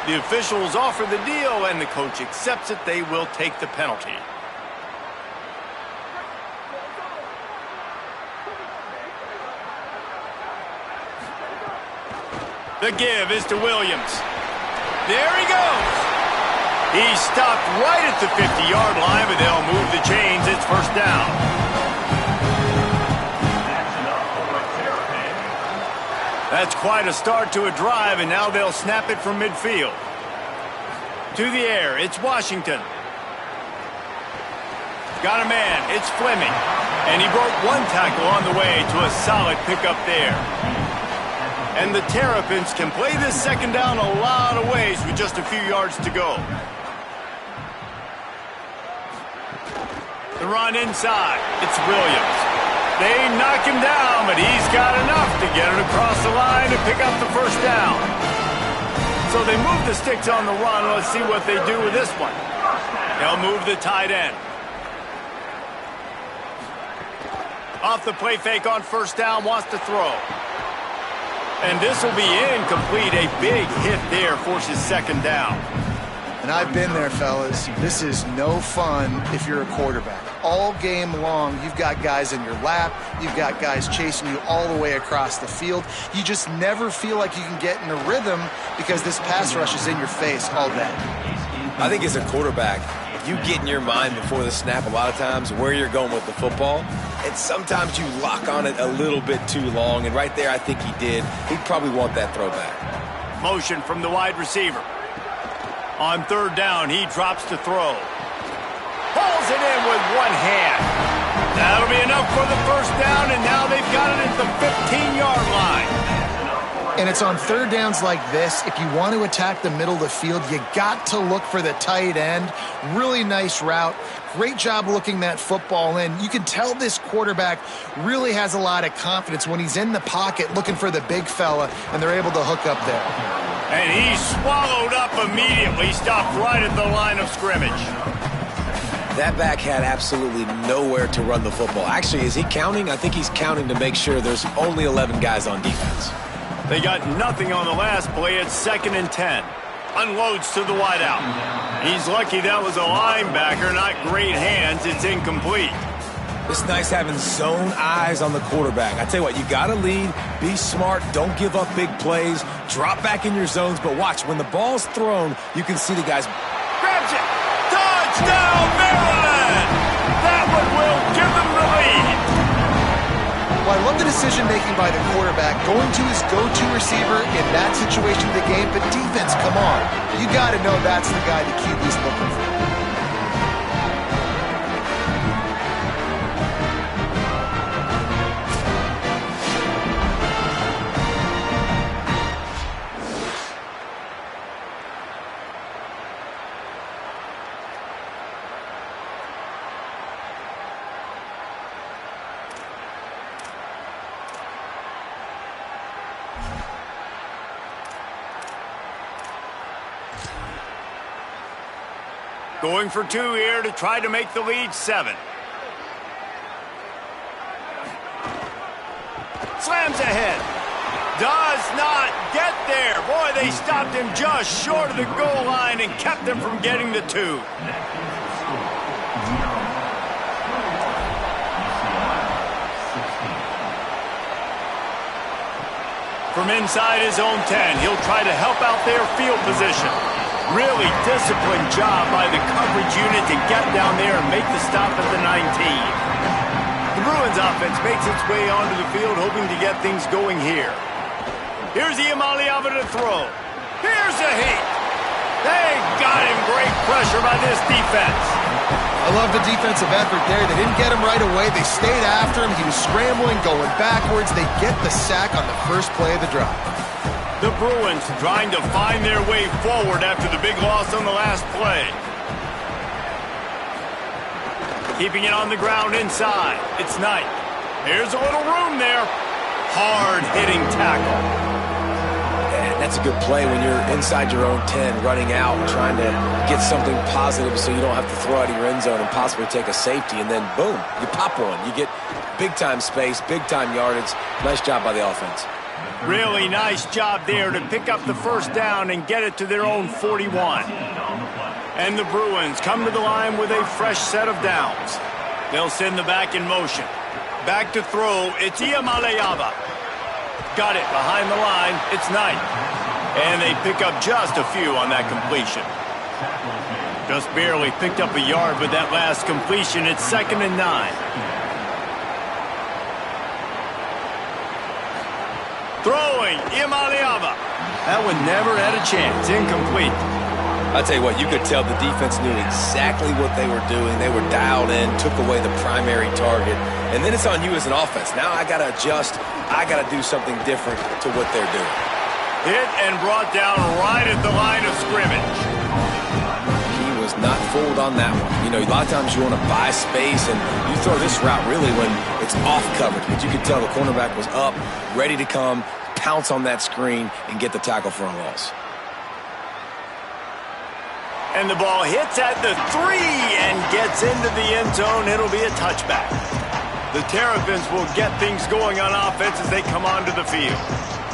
Speaker 1: The officials offer the deal, and the coach accepts it. They will take the penalty. The give is to Williams. There he goes. He stopped right at the 50-yard line, but they'll move the chains. It's 1st down. That's quite a start to a drive, and now they'll snap it from midfield. To the air, it's Washington. Got a man, it's Fleming. And he broke one tackle on the way to a solid pickup there. And the Terrapins can play this second down a lot of ways with just a few yards to go. The run inside, it's Williams. They knock him down, but he's got enough to get it across the line and pick up the first down. So they move the sticks on the run. Let's see what they do with this one. They'll move the tight end. Off the play fake on first down, wants to throw. And this will be incomplete. A big hit there forces second down.
Speaker 5: And I've been there, fellas. This is no fun if you're a quarterback. All game long, you've got guys in your lap. You've got guys chasing you all the way across the field. You just never feel like you can get in a rhythm because this pass rush is in your face all day.
Speaker 3: I think as a quarterback, you get in your mind before the snap a lot of times where you're going with the football. And sometimes you lock on it a little bit too long. And right there, I think he did. He'd probably want that throwback.
Speaker 1: Motion from the wide receiver. On third down, he drops to throw. Pulls it in with one hand. That'll be enough for the first down, and now they've got it at the 15-yard line.
Speaker 5: And it's on third downs like this. If you want to attack the middle of the field, you got to look for the tight end. Really nice route. Great job looking that football in. You can tell this quarterback really has a lot of confidence when he's in the pocket looking for the big fella, and they're able to hook up there.
Speaker 1: And he's swallowed up immediately, stopped right at the line of scrimmage.
Speaker 3: That back had absolutely nowhere to run the football. Actually, is he counting? I think he's counting to make sure there's only 11 guys on defense.
Speaker 1: They got nothing on the last play. It's 2nd and 10. Unloads to the wideout. He's lucky that was a linebacker, not great hands. It's incomplete.
Speaker 3: It's nice having zone eyes on the quarterback. I tell you what, you got to lead, be smart, don't give up big plays, drop back in your zones, but watch, when the ball's thrown, you can see the guys.
Speaker 1: Grabs it! Touchdown, Maryland! That one will give them the lead.
Speaker 5: Well, I love the decision-making by the quarterback, going to his go-to receiver in that situation of the game, but defense, come on. You got to know that's the guy the QB's looking for.
Speaker 1: Going for two here to try to make the lead 7. Slams ahead. Does not get there. Boy, they stopped him just short of the goal line and kept him from getting the 2. From inside his own 10, he'll try to help out their field position. Really disciplined job by the coverage unit to get down there and make the stop at the 19. The Bruins offense makes its way onto the field, hoping to get things going here. Here's Iamaleava to throw. Here's a heat. They got him. Great pressure by this defense.
Speaker 5: I love the defensive effort there. They didn't get him right away. They stayed after him. He was scrambling, going backwards. They get the sack on the first play of the drive.
Speaker 1: The Bruins trying to find their way forward after the big loss on the last play. Keeping it on the ground inside. It's Knight. Here's a little room there. Hard-hitting tackle.
Speaker 3: Yeah, that's a good play when you're inside your own 10, running out, trying to get something positive so you don't have to throw out of your end zone and possibly take a safety, and then boom, you pop one. You get big-time space, big-time yardage. Nice job by the offense.
Speaker 1: Really nice job there to pick up the first down and get it to their own 41. And the Bruins come to the line with a fresh set of downs. They'll send the back in motion. Back to throw, it's Iamaleava. Got it behind the line, it's Knight. And they pick up just a few on that completion. Just barely picked up a yard with that last completion. It's 2nd and 9. Throwing, Imaliava. That one never had a chance. Incomplete.
Speaker 3: I'll tell you what, you could tell the defense knew exactly what they were doing. They were dialed in, took away the primary target, and then it's on you as an offense. Now I got to adjust. I got to do something different to what they're doing.
Speaker 1: Hit and brought down right at the line of scrimmage.
Speaker 3: He was not fooled on that one. You know, a lot of times you want to buy space, and you throw this route really when it's off coverage. But you could tell the cornerback was up, ready to come, pounce on that screen, and get the tackle for a loss.
Speaker 1: And the ball hits at the 3 and gets into the end zone. It'll be a touchback. The Terrapins will get things going on offense as they come onto the field.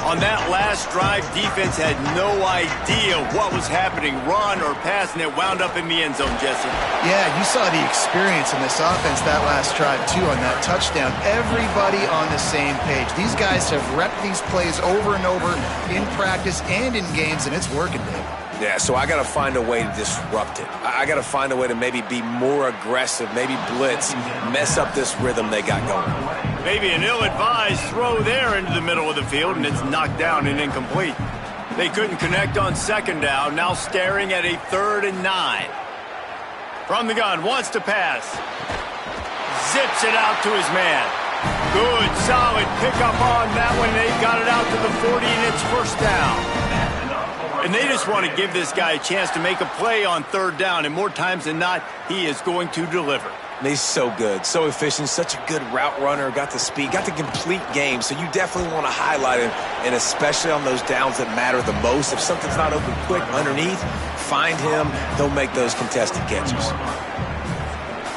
Speaker 1: On that last drive, defense had no idea what was happening, run or pass, and it wound up in the end zone, Jesse.
Speaker 5: Yeah, you saw the experience in this offense that last drive, too, on that touchdown. Everybody on the same page. These guys have repped these plays over and over in practice and in games, and it's working, Dave.
Speaker 3: Yeah, so I got to find a way to disrupt it. I got to find a way to maybe be more aggressive, maybe blitz, mess up this rhythm they got going.
Speaker 1: Maybe an ill-advised throw there into the middle of the field, and it's knocked down and incomplete. They couldn't connect on second down, now staring at a 3rd and 9. From the gun, wants to pass. Zips it out to his man. Good, solid pickup on that one. They got it out to the 40, and it's first down. And they just want to give this guy a chance to make a play on 3rd down, and more times than not, he is going to deliver.
Speaker 3: And he's so good, so efficient, such a good route runner, got the speed, got the complete game, so you definitely want to highlight him, and especially on those downs that matter the most. If something's not open quick underneath, find him, he'll make those contested catches.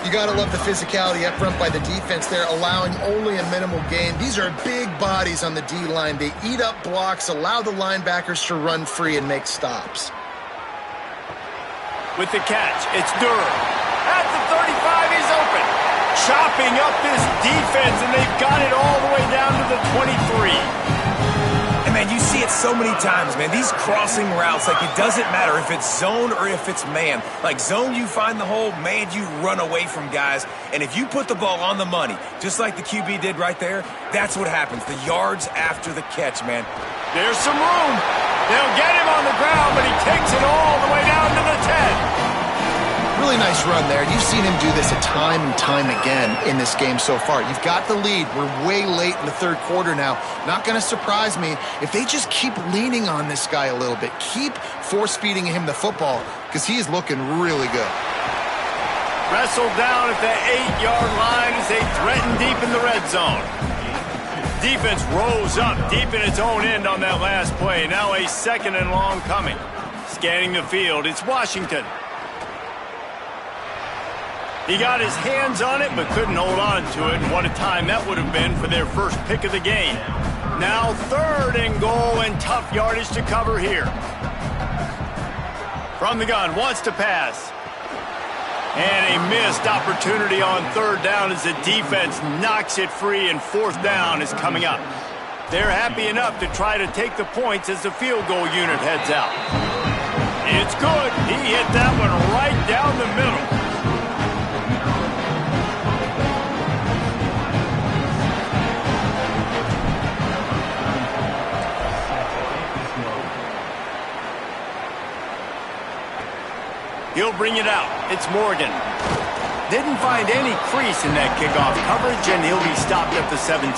Speaker 5: You got to love the physicality up front by the defense there, allowing only a minimal gain. These are big bodies on the D-line. They eat up blocks, allow the linebackers to run free and make stops.
Speaker 1: With the catch, it's Durham. At the 35, he's open. Chopping up this defense, and they've got it all the way down to the 23.
Speaker 3: Man, you see it so many times, man. These crossing routes, like, it doesn't matter if it's zone or if it's man. Like, zone, you find the hole. Man, you run away from guys. And if you put the ball on the money, just like the QB did right there, that's what happens. The yards after the catch, man.
Speaker 1: There's some room. They'll get him on the ground, but he takes it all the way down to the 10.
Speaker 5: Really nice run there. You've seen him do this a time and time again in this game so far. You've got the lead. We're way late in the 3rd quarter now. Not going to surprise me if they just keep leaning on this guy a little bit. Keep force-feeding him the football because he is looking really good.
Speaker 1: Wrestled down at the 8-yard line as they threaten deep in the red zone. Defense rose up deep in its own end on that last play. Now a 2nd and long coming. Scanning the field, it's Washington. He got his hands on it, but couldn't hold on to it. And what a time that would have been for their first pick of the game. Now 3rd and goal, and tough yardage to cover here. From the gun, wants to pass. And a missed opportunity on 3rd down as the defense knocks it free, and 4th down is coming up. They're happy enough to try to take the points as the field goal unit heads out. It's good. He hit that one right down the middle. He'll bring it out. It's Morgan. Didn't find any crease in that kickoff coverage, and he'll be stopped at the 17.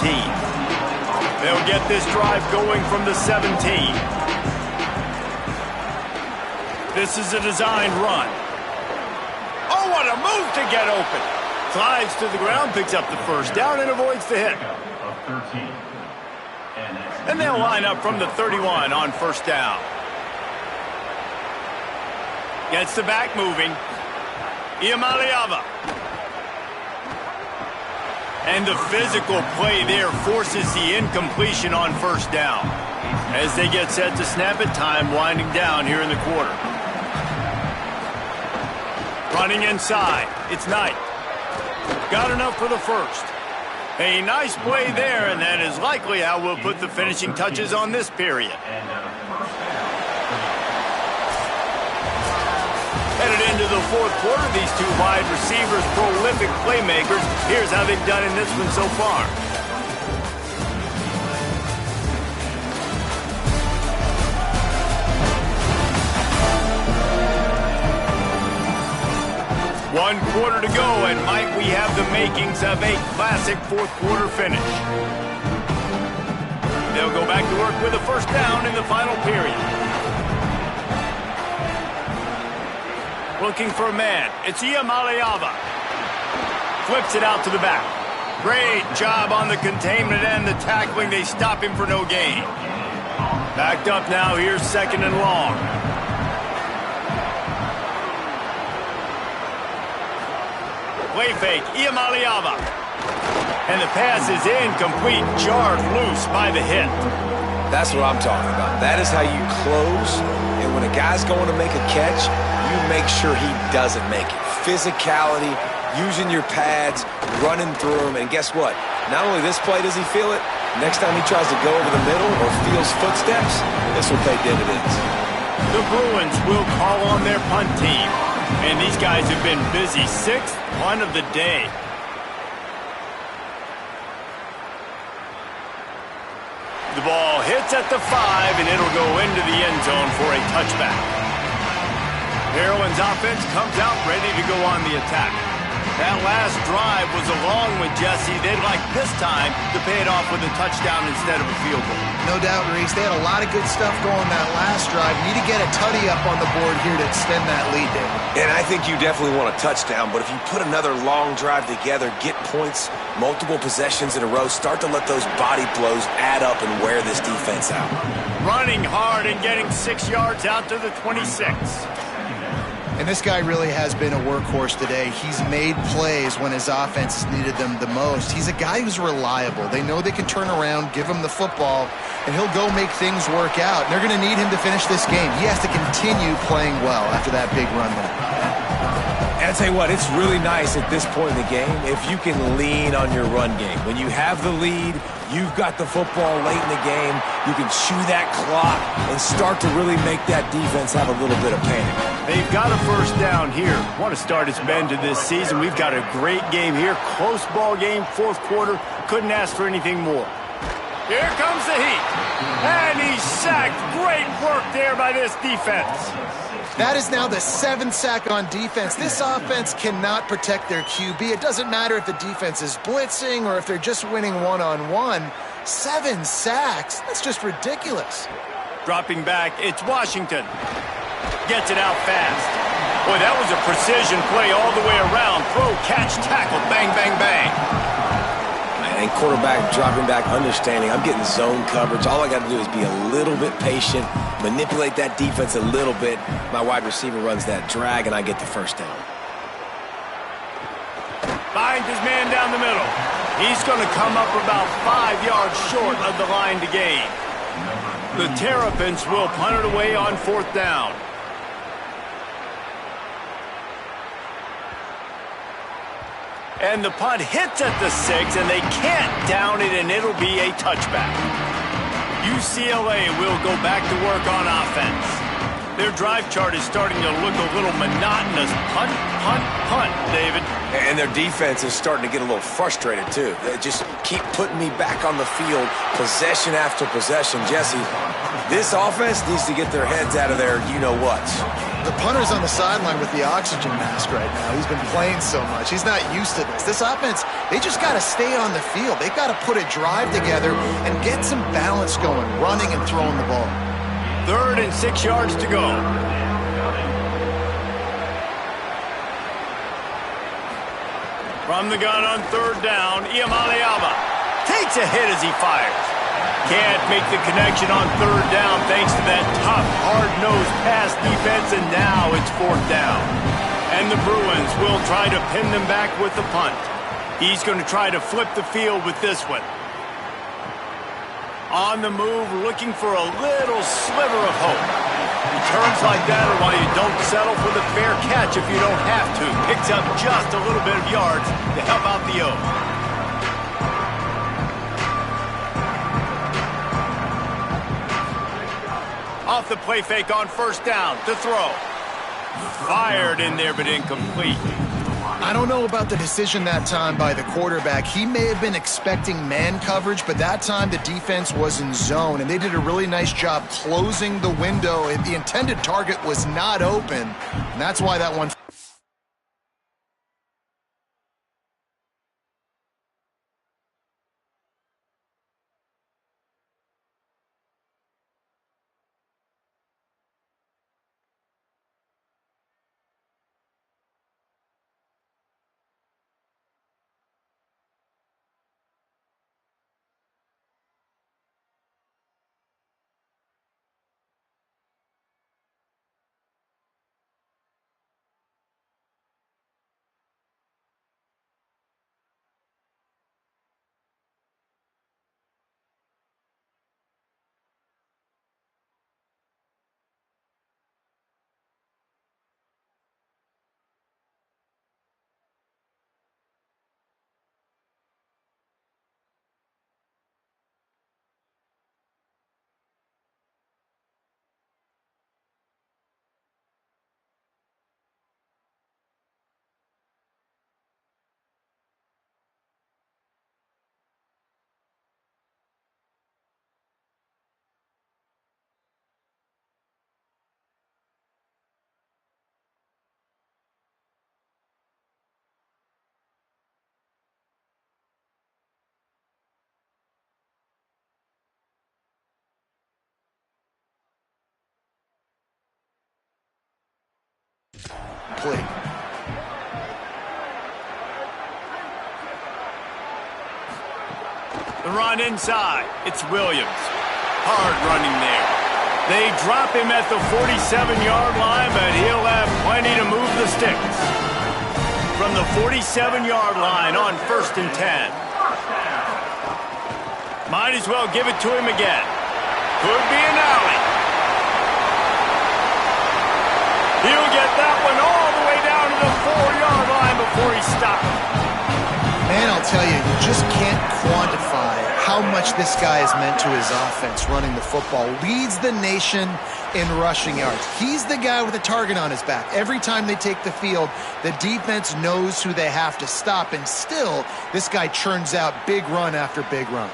Speaker 1: They'll get this drive going from the 17. This is a designed run. Oh, what a move to get open. Slides to the ground, picks up the 1st down, and avoids the hit. And they'll line up from the 31 on 1st down. Gets the back moving. Imaliava. And the physical play there forces the incompletion on 1st down. As they get set to snap it, time winding down here in the quarter. Running inside. It's Knight. Got enough for the 1st. A nice play there, and that is likely how we'll put the finishing touches on this period. Headed into the 4th quarter, these two wide receivers, prolific playmakers. Here's how they've done in this one so far. 1 quarter to go, and might we have the makings of a classic fourth quarter finish. They'll go back to work with a first down in the final period. Looking for a man. It's Iamaleava. Flips it out to the back. Great job on the containment and the tackling. They stop him for no gain. Backed up now. Here's 2nd and long. Play fake. Iamaleava. And the pass is incomplete. Jarred loose by the hit.
Speaker 3: That's what I'm talking about. That is how you close. And when a guy's going to make a catch, you make sure he doesn't make it. Physicality, using your pads, running through them. And guess what? Not only this play does he feel it, next time he tries to go over the middle or feels footsteps, this will pay dividends.
Speaker 1: The Bruins will call on their punt team. And these guys have been busy. 6th punt of the day. The ball hits at the 5, and it'll go into the end zone for a touchback. Maryland's offense comes out ready to go on the attack. That last drive was a long one, Jesse. They'd like this time to pay it off with a touchdown instead of a field goal.
Speaker 5: No doubt, Reese. They had a lot of good stuff going that last drive. Need to get a tutty up on the board here to extend that lead, David.
Speaker 3: And I think you definitely want a touchdown, but if you put another long drive together, get points, multiple possessions in a row, start to let those body blows add up and wear this defense out.
Speaker 1: Running hard and getting 6 yards out to the 26.
Speaker 5: And this guy really has been a workhorse today. He's made plays when his offense has needed them the most. He's a guy who's reliable. They know they can turn around, give him the football, and he'll go make things work out. And they're going to need him to finish this game. He has to continue playing well after that big run there.
Speaker 3: And I'll tell you what, it's really nice at this point in the game if you can lean on your run game. When you have the lead, you've got the football late in the game, you can chew that clock and start to really make that defense have a little bit of panic.
Speaker 1: They've got a first down here. Want to start his bend to this season. We've got a great game here. Close ball game, fourth quarter. Couldn't ask for anything more. Here comes the heat. And he's sacked. Great work there by this defense.
Speaker 5: That is now the 7th sack on defense. This offense cannot protect their QB. It doesn't matter if the defense is blitzing or if they're just winning one-on-one. 7 sacks? That's just ridiculous.
Speaker 1: Dropping back, it's Washington. Gets it out fast. Boy, that was a precision play all the way around. Throw, catch, tackle, bang, bang, bang.
Speaker 3: And quarterback dropping back, understanding I'm getting zone coverage. All I got to do is be a little bit patient, manipulate that defense a little bit. My wide receiver runs that drag, and I get the first down.
Speaker 1: Finds his man down the middle. He's going to come up about 5 yards short of the line to gain. The Terrapins will punt it away on 4th down. And the punt hits at the 6, and they can't down it, and it'll be a touchback. UCLA will go back to work on offense. Their drive chart is starting to look a little monotonous. Punt, punt, punt, David.
Speaker 3: And their defense is starting to get a little frustrated, too. They just keep putting me back on the field, possession after possession. Jesse, this offense needs to get their heads out of their you-know-whats.
Speaker 5: The punter's on the sideline with the oxygen mask right now. He's been playing so much. He's not used to this. This offense, they just got to stay on the field. They've got to put a drive together and get some balance going, running and throwing the ball.
Speaker 1: 3rd and 6 yards to go. From the gun on 3rd down, Iamaleava takes a hit as he fires. Can't make the connection on 3rd down thanks to that tough, hard-nosed pass defense, and now it's 4th down. And the Bruins will try to pin them back with the punt. He's going to try to flip the field with this one. On the move, looking for a little sliver of hope. Returns like that are why you don't settle for the fair catch if you don't have to. Picks up just a little bit of yards to help out the O. Off the play fake on 1st down to throw. Fired in there, but incomplete.
Speaker 5: I don't know about the decision that time by the quarterback. He may have been expecting man coverage, but that time the defense was in zone, and they did a really nice job closing the window. The intended target was not open, and that's why that one incomplete.
Speaker 1: The run inside. It's Williams. Hard running there. They drop him at the 47-yard line, but he'll have plenty to move the sticks. From the 47-yard line on 1st and 10. Might as well give it to him again. Could be an alley. He'll get that one all the way down to the 4-yard line before he stops.
Speaker 5: Man, I'll tell you, you just can't quantify how much this guy has meant to his offense running the football. Leads the nation in rushing yards. He's the guy with a target on his back. Every time they take the field, the defense knows who they have to stop, and still, this guy churns out big run after big run.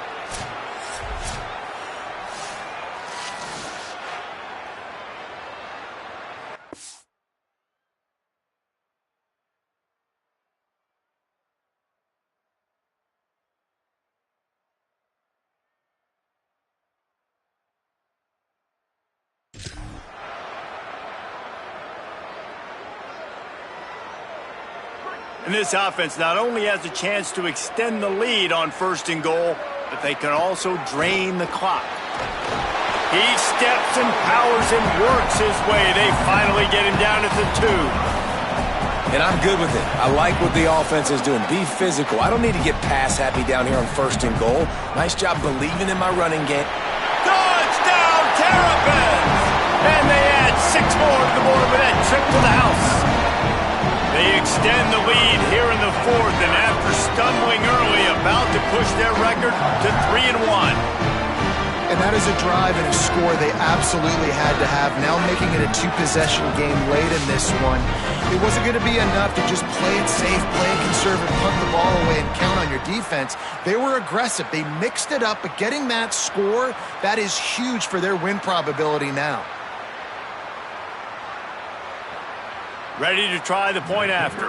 Speaker 1: And this offense not only has a chance to extend the lead on 1st and goal, but they can also drain the clock. He steps and powers and works his way. They finally get him down at the 2.
Speaker 3: And I'm good with it. I like what the offense is doing. Be physical. I don't need to get pass happy down here on 1st and goal. Nice job believing in my running game.
Speaker 1: Touchdown, Terrapins! And they add 6 more to the board with that trip to the house. They extend the lead here in the 4th, and after stumbling early, about to push their record to 3-1.
Speaker 5: And that is a drive and a score they absolutely had to have. Now making it a 2-possession game late in this one. It wasn't going to be enough to just play it safe, play it conservative, punt the ball away, and count on your defense. They were aggressive. They mixed it up, but getting that score, that is huge for their win probability now.
Speaker 1: Ready to try the point after.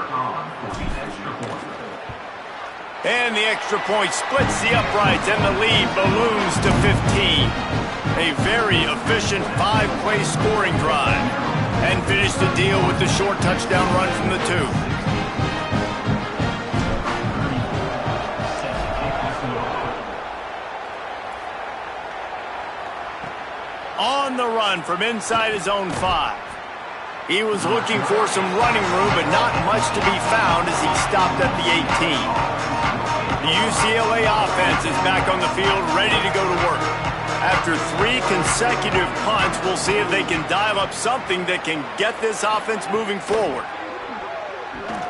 Speaker 1: And the extra point splits the uprights, and the lead balloons to 15. A very efficient 5-play scoring drive. And finish the deal with the short touchdown run from the 2. On the run from inside his own 5. He was looking for some running room, but not much to be found as he stopped at the 18. The UCLA offense is back on the field, ready to go to work. After 3 consecutive punts, we'll see if they can dial up something that can get this offense moving forward.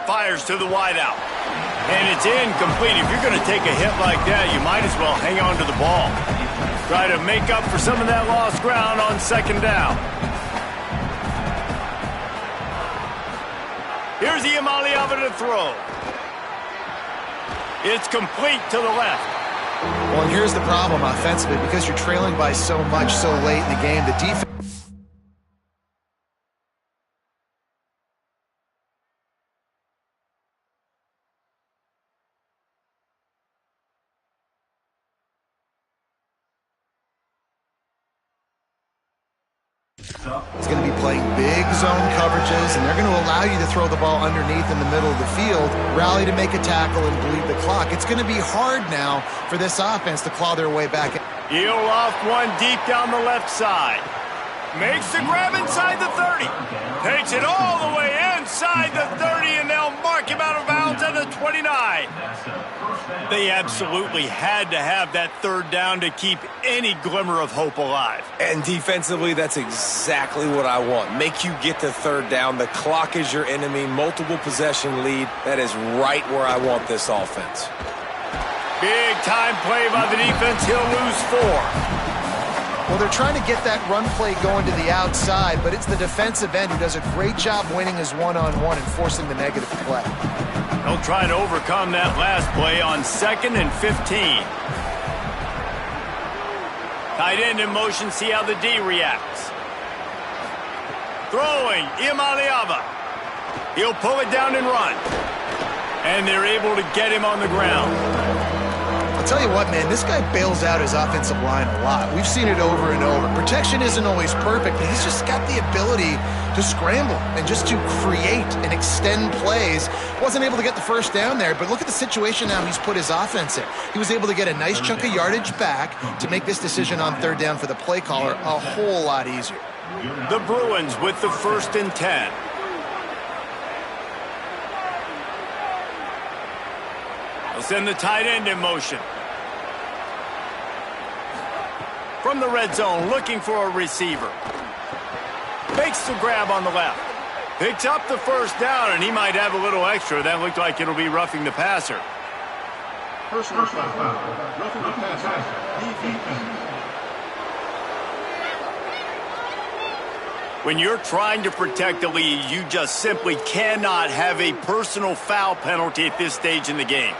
Speaker 1: Fires to the wideout. And it's incomplete. If you're going to take a hit like that, you might as well hang on to the ball. Try to make up for some of that lost ground on 2nd down. Here's Iamaleava to throw. It's complete to the left.
Speaker 5: Well, and here's the problem offensively. Because you're trailing by so much so late in the game, the defense... It's going to be playing big zone coverages, and they're going to allow you to throw the ball underneath in the middle of the field, rally to make a tackle, and bleed the clock. It's going to be hard now for this offense to claw their way back.
Speaker 1: He'll off one deep down the left side. Makes the grab inside the 30. Takes it all the way inside the 30, and they'll mark him out of bounds at the 29. They absolutely had to have that 3rd down to keep any glimmer of hope alive.
Speaker 3: And defensively, that's exactly what I want. Make you get the 3rd down. The clock is your enemy. Multiple possession lead. That is right where I want this offense.
Speaker 1: Big time play by the defense. He'll lose 4.
Speaker 5: Well, they're trying to get that run play going to the outside, but it's the defensive end who does a great job winning his one-on-one and forcing the negative play.
Speaker 1: They'll try to overcome that last play on 2nd and 15. Tight end in motion, see how the D reacts. Throwing, Iamaleava. He'll pull it down and run. And they're able to get him on the ground.
Speaker 5: I'll tell you what, man, this guy bails out his offensive line a lot. We've seen it over and over. Protection isn't always perfect, but he's just got the ability to scramble and just to create and extend plays. Wasn't able to get the first down there, but look at the situation now he's put his offense in. He was able to get a nice chunk of yardage back to make this decision on third down for the play caller a whole lot easier.
Speaker 1: The Bruins with the 1st and 10. They'll send the tight end in motion. From the red zone, looking for a receiver. Makes the grab on the left. Picks up the first down, and he might have a little extra. That looked like it'll be roughing the passer.
Speaker 6: Personal foul. Roughing the passer. Defense.
Speaker 1: When you're trying to protect the lead, you just simply cannot have a personal foul penalty at this stage in the game.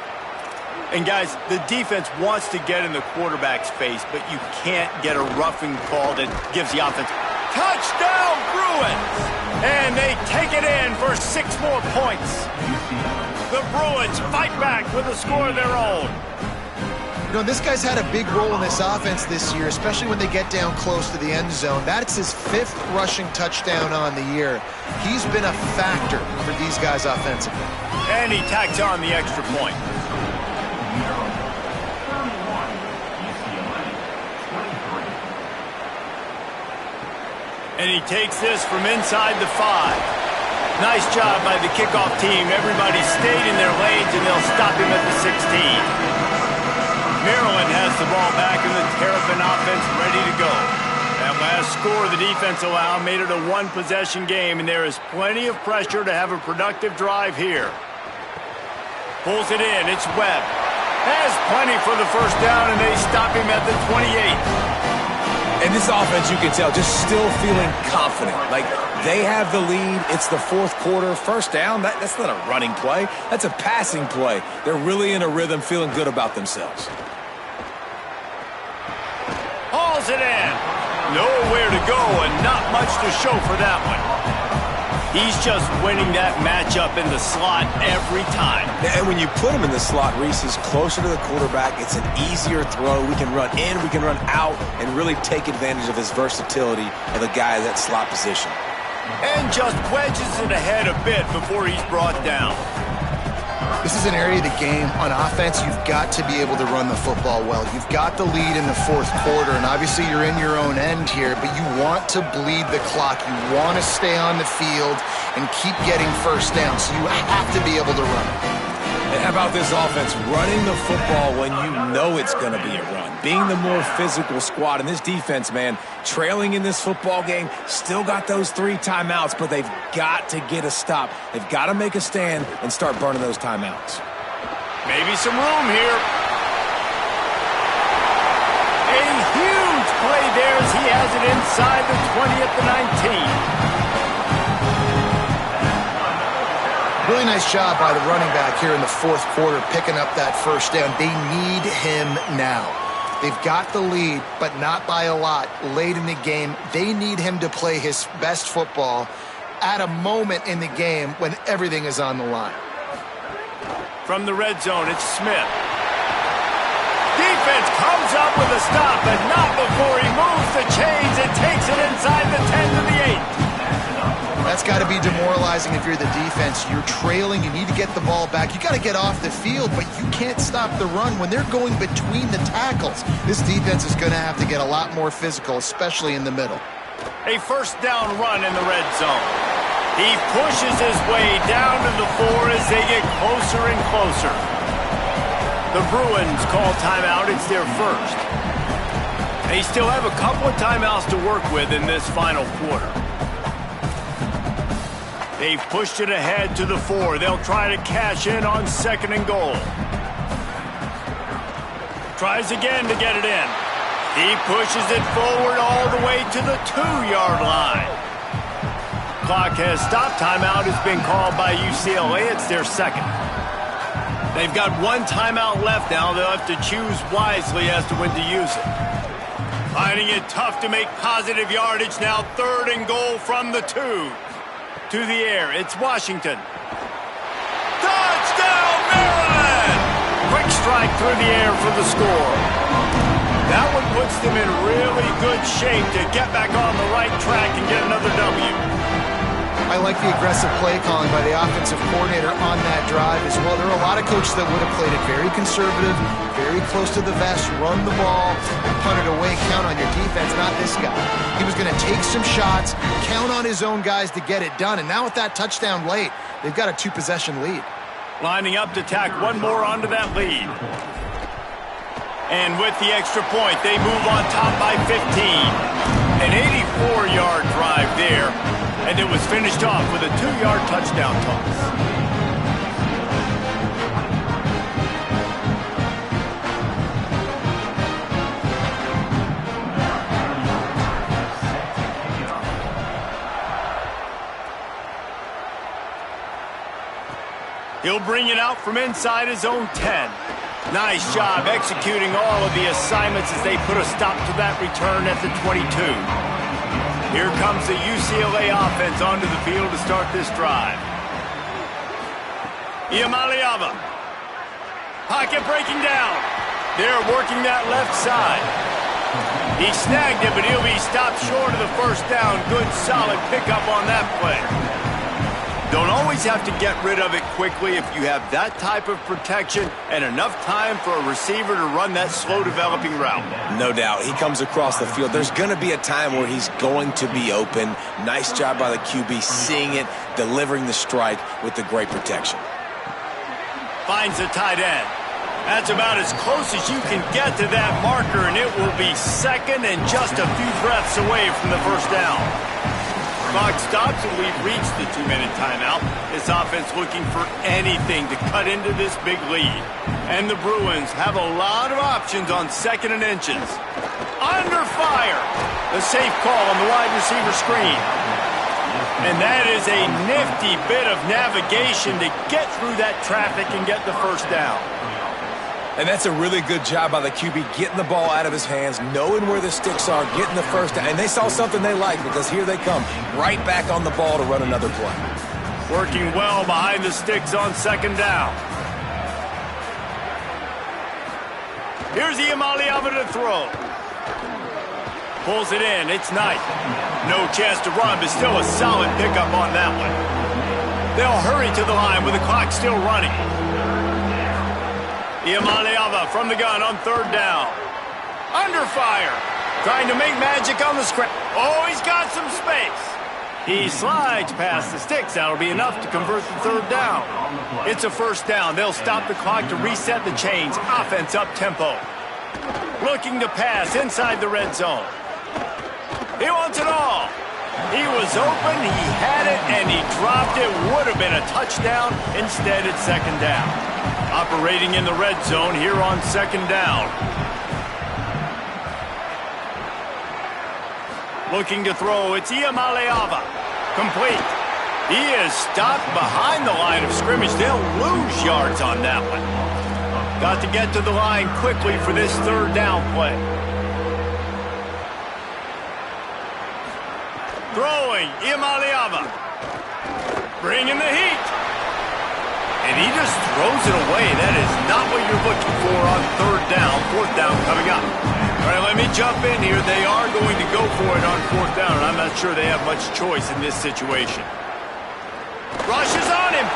Speaker 1: And guys, the defense wants to get in the quarterback's face, but you can't get a roughing call that gives the offense. Touchdown, Bruins! And they take it in for 6 more points. The Bruins fight back with a score of their own.
Speaker 5: You know, this guy's had a big role in this offense this year, especially when they get down close to the end zone. That's his 5th rushing touchdown on the year. He's been a factor for these guys offensively.
Speaker 1: And he tacks on the extra point. And he takes this from inside the 5. Nice job by the kickoff team. Everybody stayed in their lanes, and they'll stop him at the 16. Maryland has the ball back, and the Terrapin offense ready to go. That last score the defense allowed made it a 1-possession game, and there is plenty of pressure to have a productive drive here. Pulls it in. It's Webb. Has plenty for the first down, and they stop him at the 28.
Speaker 3: And this offense, you can tell, just still feeling confident. Like, they have the lead. It's the 4th quarter. First down, that's not a running play. That's a passing play. They're really in a rhythm, feeling good about themselves.
Speaker 1: Hauls it in. Nowhere to go and not much to show for that one. He's just winning that matchup in the slot every time.
Speaker 3: And when you put him in the slot, Reese is closer to the quarterback. It's an easier throw. We can run in, we can run out, and really take advantage of his versatility of the guy at that slot position.
Speaker 1: And just wedges it ahead a bit before he's brought down.
Speaker 5: This is an area of the game. On offense, you've got to be able to run the football well. You've got the lead in the 4th quarter, and obviously you're in your own end here, but you want to bleed the clock. You want to stay on the field and keep getting first down, so you have to be able to run it.
Speaker 3: And how about this offense running the football when you know it's going to be a run? Being the more physical squad. And this defense, man, trailing in this football game, still got those 3 timeouts, but they've got to get a stop. They've got to make a stand and start burning those timeouts.
Speaker 1: Maybe some room here. A huge play there as he has it inside the 20 at the 19.
Speaker 5: Really nice job by the running back here in the 4th quarter, picking up that first down. They need him now. They've got the lead, but not by a lot. Late in the game, they need him to play his best football at a moment in the game when everything is on the line.
Speaker 1: From the red zone, it's Smith. Defense comes up with a stop, but not before he moves the chains and takes it inside the 10 to the 8.
Speaker 5: That's got to be demoralizing if you're the defense. You're trailing. You need to get the ball back. You got to get off the field, but you can't stop the run. When they're going between the tackles, this defense is going to have to get a lot more physical, especially in the middle.
Speaker 1: A first down run in the red zone. He pushes his way down to the 4 as they get closer and closer. The Bruins call timeout. It's their first. They still have a couple of timeouts to work with in this final quarter. They've pushed it ahead to the 4. They'll try to cash in on 2nd and goal. Tries again to get it in. He pushes it forward all the way to the 2-yard line. Clock has stopped. Timeout has been called by UCLA. It's their 2nd. They've got 1 timeout left now. They'll have to choose wisely as to when to use it. Finding it tough to make positive yardage now. 3rd and goal from the 2. To the air, it's Washington. Touchdown, Maryland! Quick strike through the air for the score. That one puts them in really good shape to get back on the right track and get another W.
Speaker 5: I like the aggressive play calling by the offensive coordinator on that drive as well. There are a lot of coaches that would have played it very conservative, very close to the vest, run the ball, and punt it away, count on your defense. Not this guy. He was going to take some shots, count on his own guys to get it done. And now with that touchdown late, they've got a 2-possession lead.
Speaker 1: Lining up to tack one more onto that lead. And with the extra point, they move on top by 15. An 84-yard drive there. And it was finished off with a 2-yard touchdown toss. He'll bring it out from inside his own 10. Nice job executing all of the assignments as they put a stop to that return at the 22. Here comes the UCLA offense onto the field to start this drive. Iamaleava. Pocket breaking down. They're working that left side. He snagged it, but he'll be stopped short of the first down. Good, solid pickup on that play. Don't always have to get rid of it quickly if you have that type of protection and enough time for a receiver to run that slow-developing route.
Speaker 3: No doubt. He comes across the field. There's going to be a time where he's going to be open. Nice job by the QB seeing it, delivering the strike with the great protection.
Speaker 1: Finds the tight end. That's about as close as you can get to that marker, and it will be second and just a few breaths away from the first down. Clock stops and we've reached the 2-minute timeout. This offense looking for anything to cut into this big lead. And the Bruins have a lot of options on second and inches. Under fire. The safe call on the wide receiver screen. And that is a nifty bit of navigation to get through that traffic and get the first down.
Speaker 3: And that's a really good job by the QB, getting the ball out of his hands, knowing where the sticks are, getting the first down. And they saw something they like because here they come, right back on the ball to run another play.
Speaker 1: Working well behind the sticks on second down. Here's Iamaleava to throw. Pulls it in. It's Knight. No chance to run, but still a solid pickup on that one. They'll hurry to the line with the clock still running. Iamaleava from the gun on third down. Under fire. Trying to make magic on the screen. Oh, he's got some space. He slides past the sticks. That'll be enough to convert the third down. It's a first down. They'll stop the clock to reset the chains. Offense up tempo. Looking to pass inside the red zone. He wants it all. He was open, he had it, and he dropped it. Would have been a touchdown. Instead, it's second down. Operating in the red zone here on second down. Looking to throw, it's Iamaleava. Complete. He is stopped behind the line of scrimmage. They'll lose yards on that one. Got to get to the line quickly for this third down play. Throwing, Iamaleava. Bringing the heat. And he just throws it away. That is not what you're looking for on third down. Fourth down coming up. All right, let me jump in here. They are going to go for it on fourth down, and I'm not sure they have much choice in this situation. Rushes on him.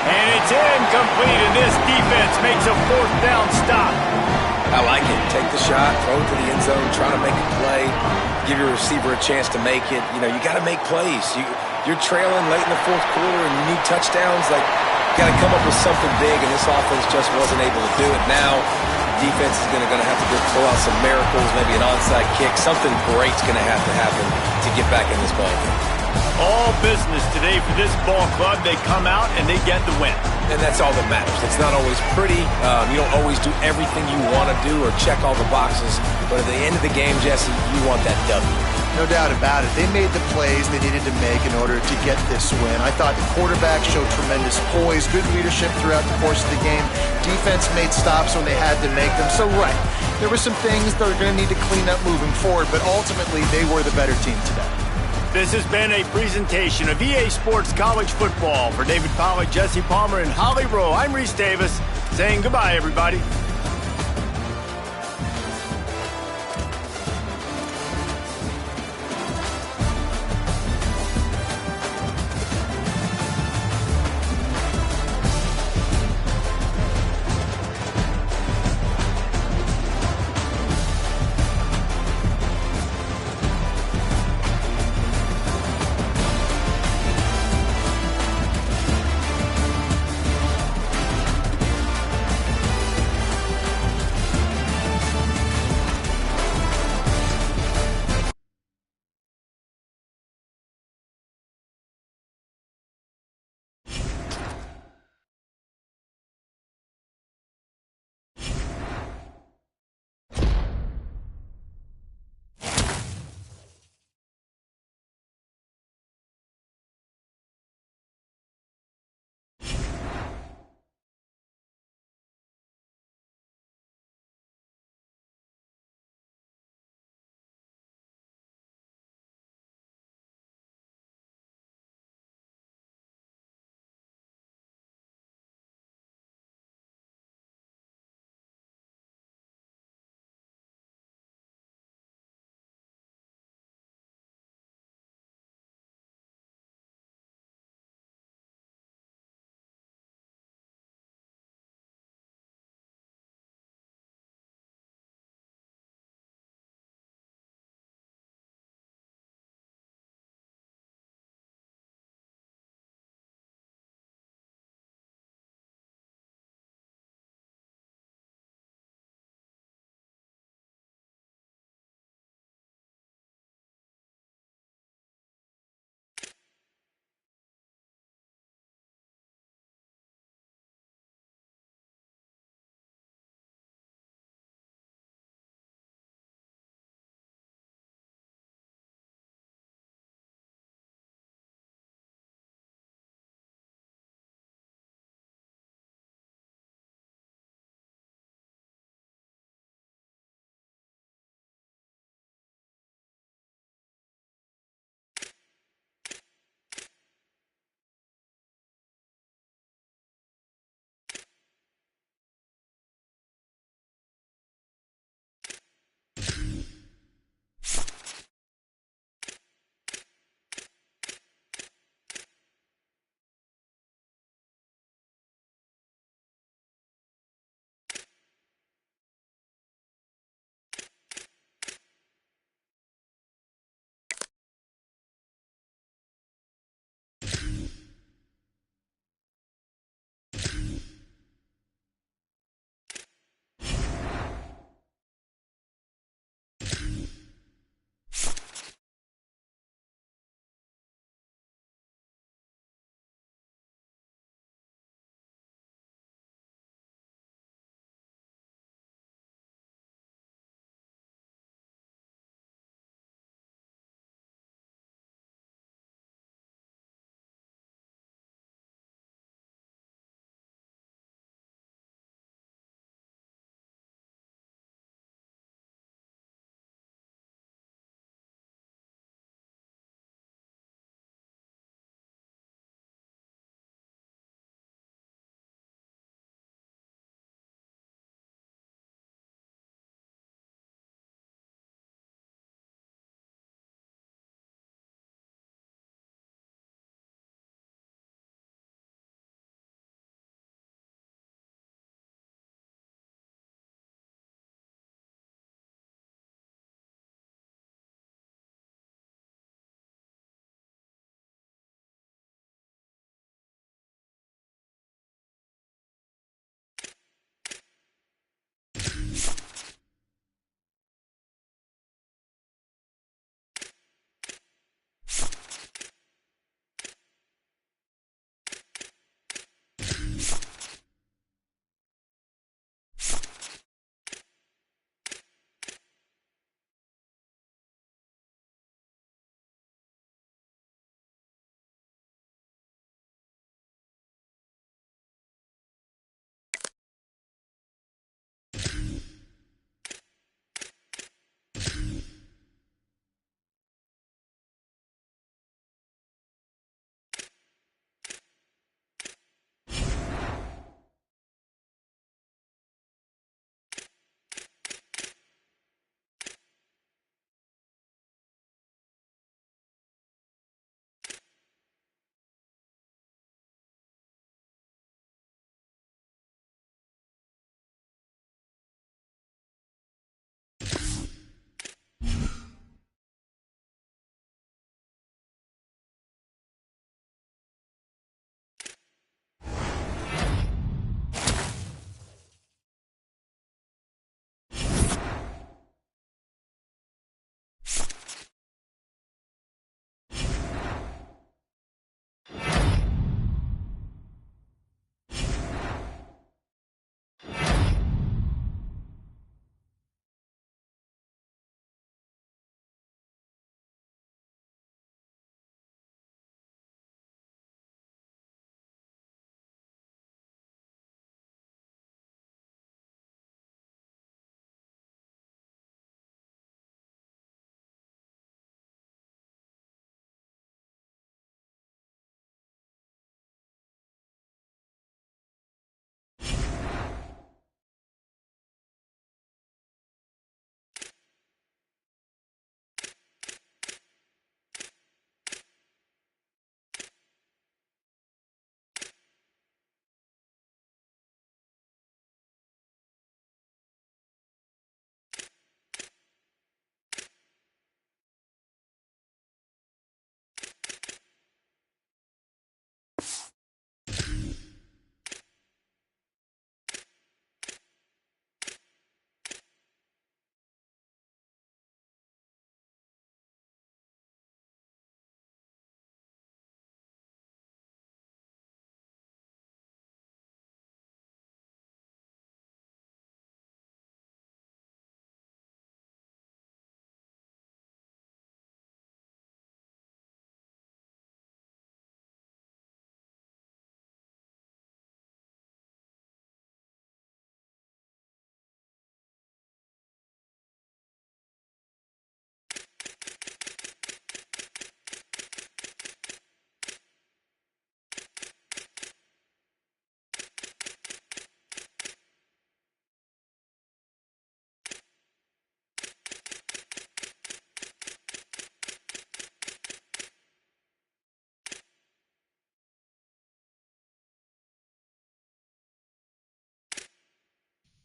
Speaker 1: And it's incomplete, and this defense makes a fourth down stop.
Speaker 3: I like it. Take the shot, throw it to the end zone, try to make a play, give your receiver a chance to make it. You know, you got to make plays. You're trailing late in the fourth quarter and you need touchdowns. Like, you got to come up with something big, and this offense just wasn't able to do it. Now, defense is going to have to pull out some miracles, maybe an onside kick. Something great's going to happen to get back in this ball game.
Speaker 1: All business today for this ball club. They come out and they get the win.
Speaker 3: And that's all that matters. It's not always pretty. You don't always do everything you want to do or check all the boxes. But at the end of the game, Jesse, you want that W.
Speaker 5: No doubt about it. They made the plays they needed to make in order to get this win. I thought the quarterback showed tremendous poise, good leadership throughout the course of the game. Defense made stops when they had to make them. So, right, there were some things they're going to need to clean up moving forward, but ultimately they were the better team today.
Speaker 1: This has been a presentation of EA Sports College Football. For David Pollack, Jesse Palmer, and Holly Rowe, I'm Reese Davis, saying goodbye, everybody.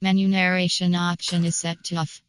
Speaker 4: Menu narration option is set to off.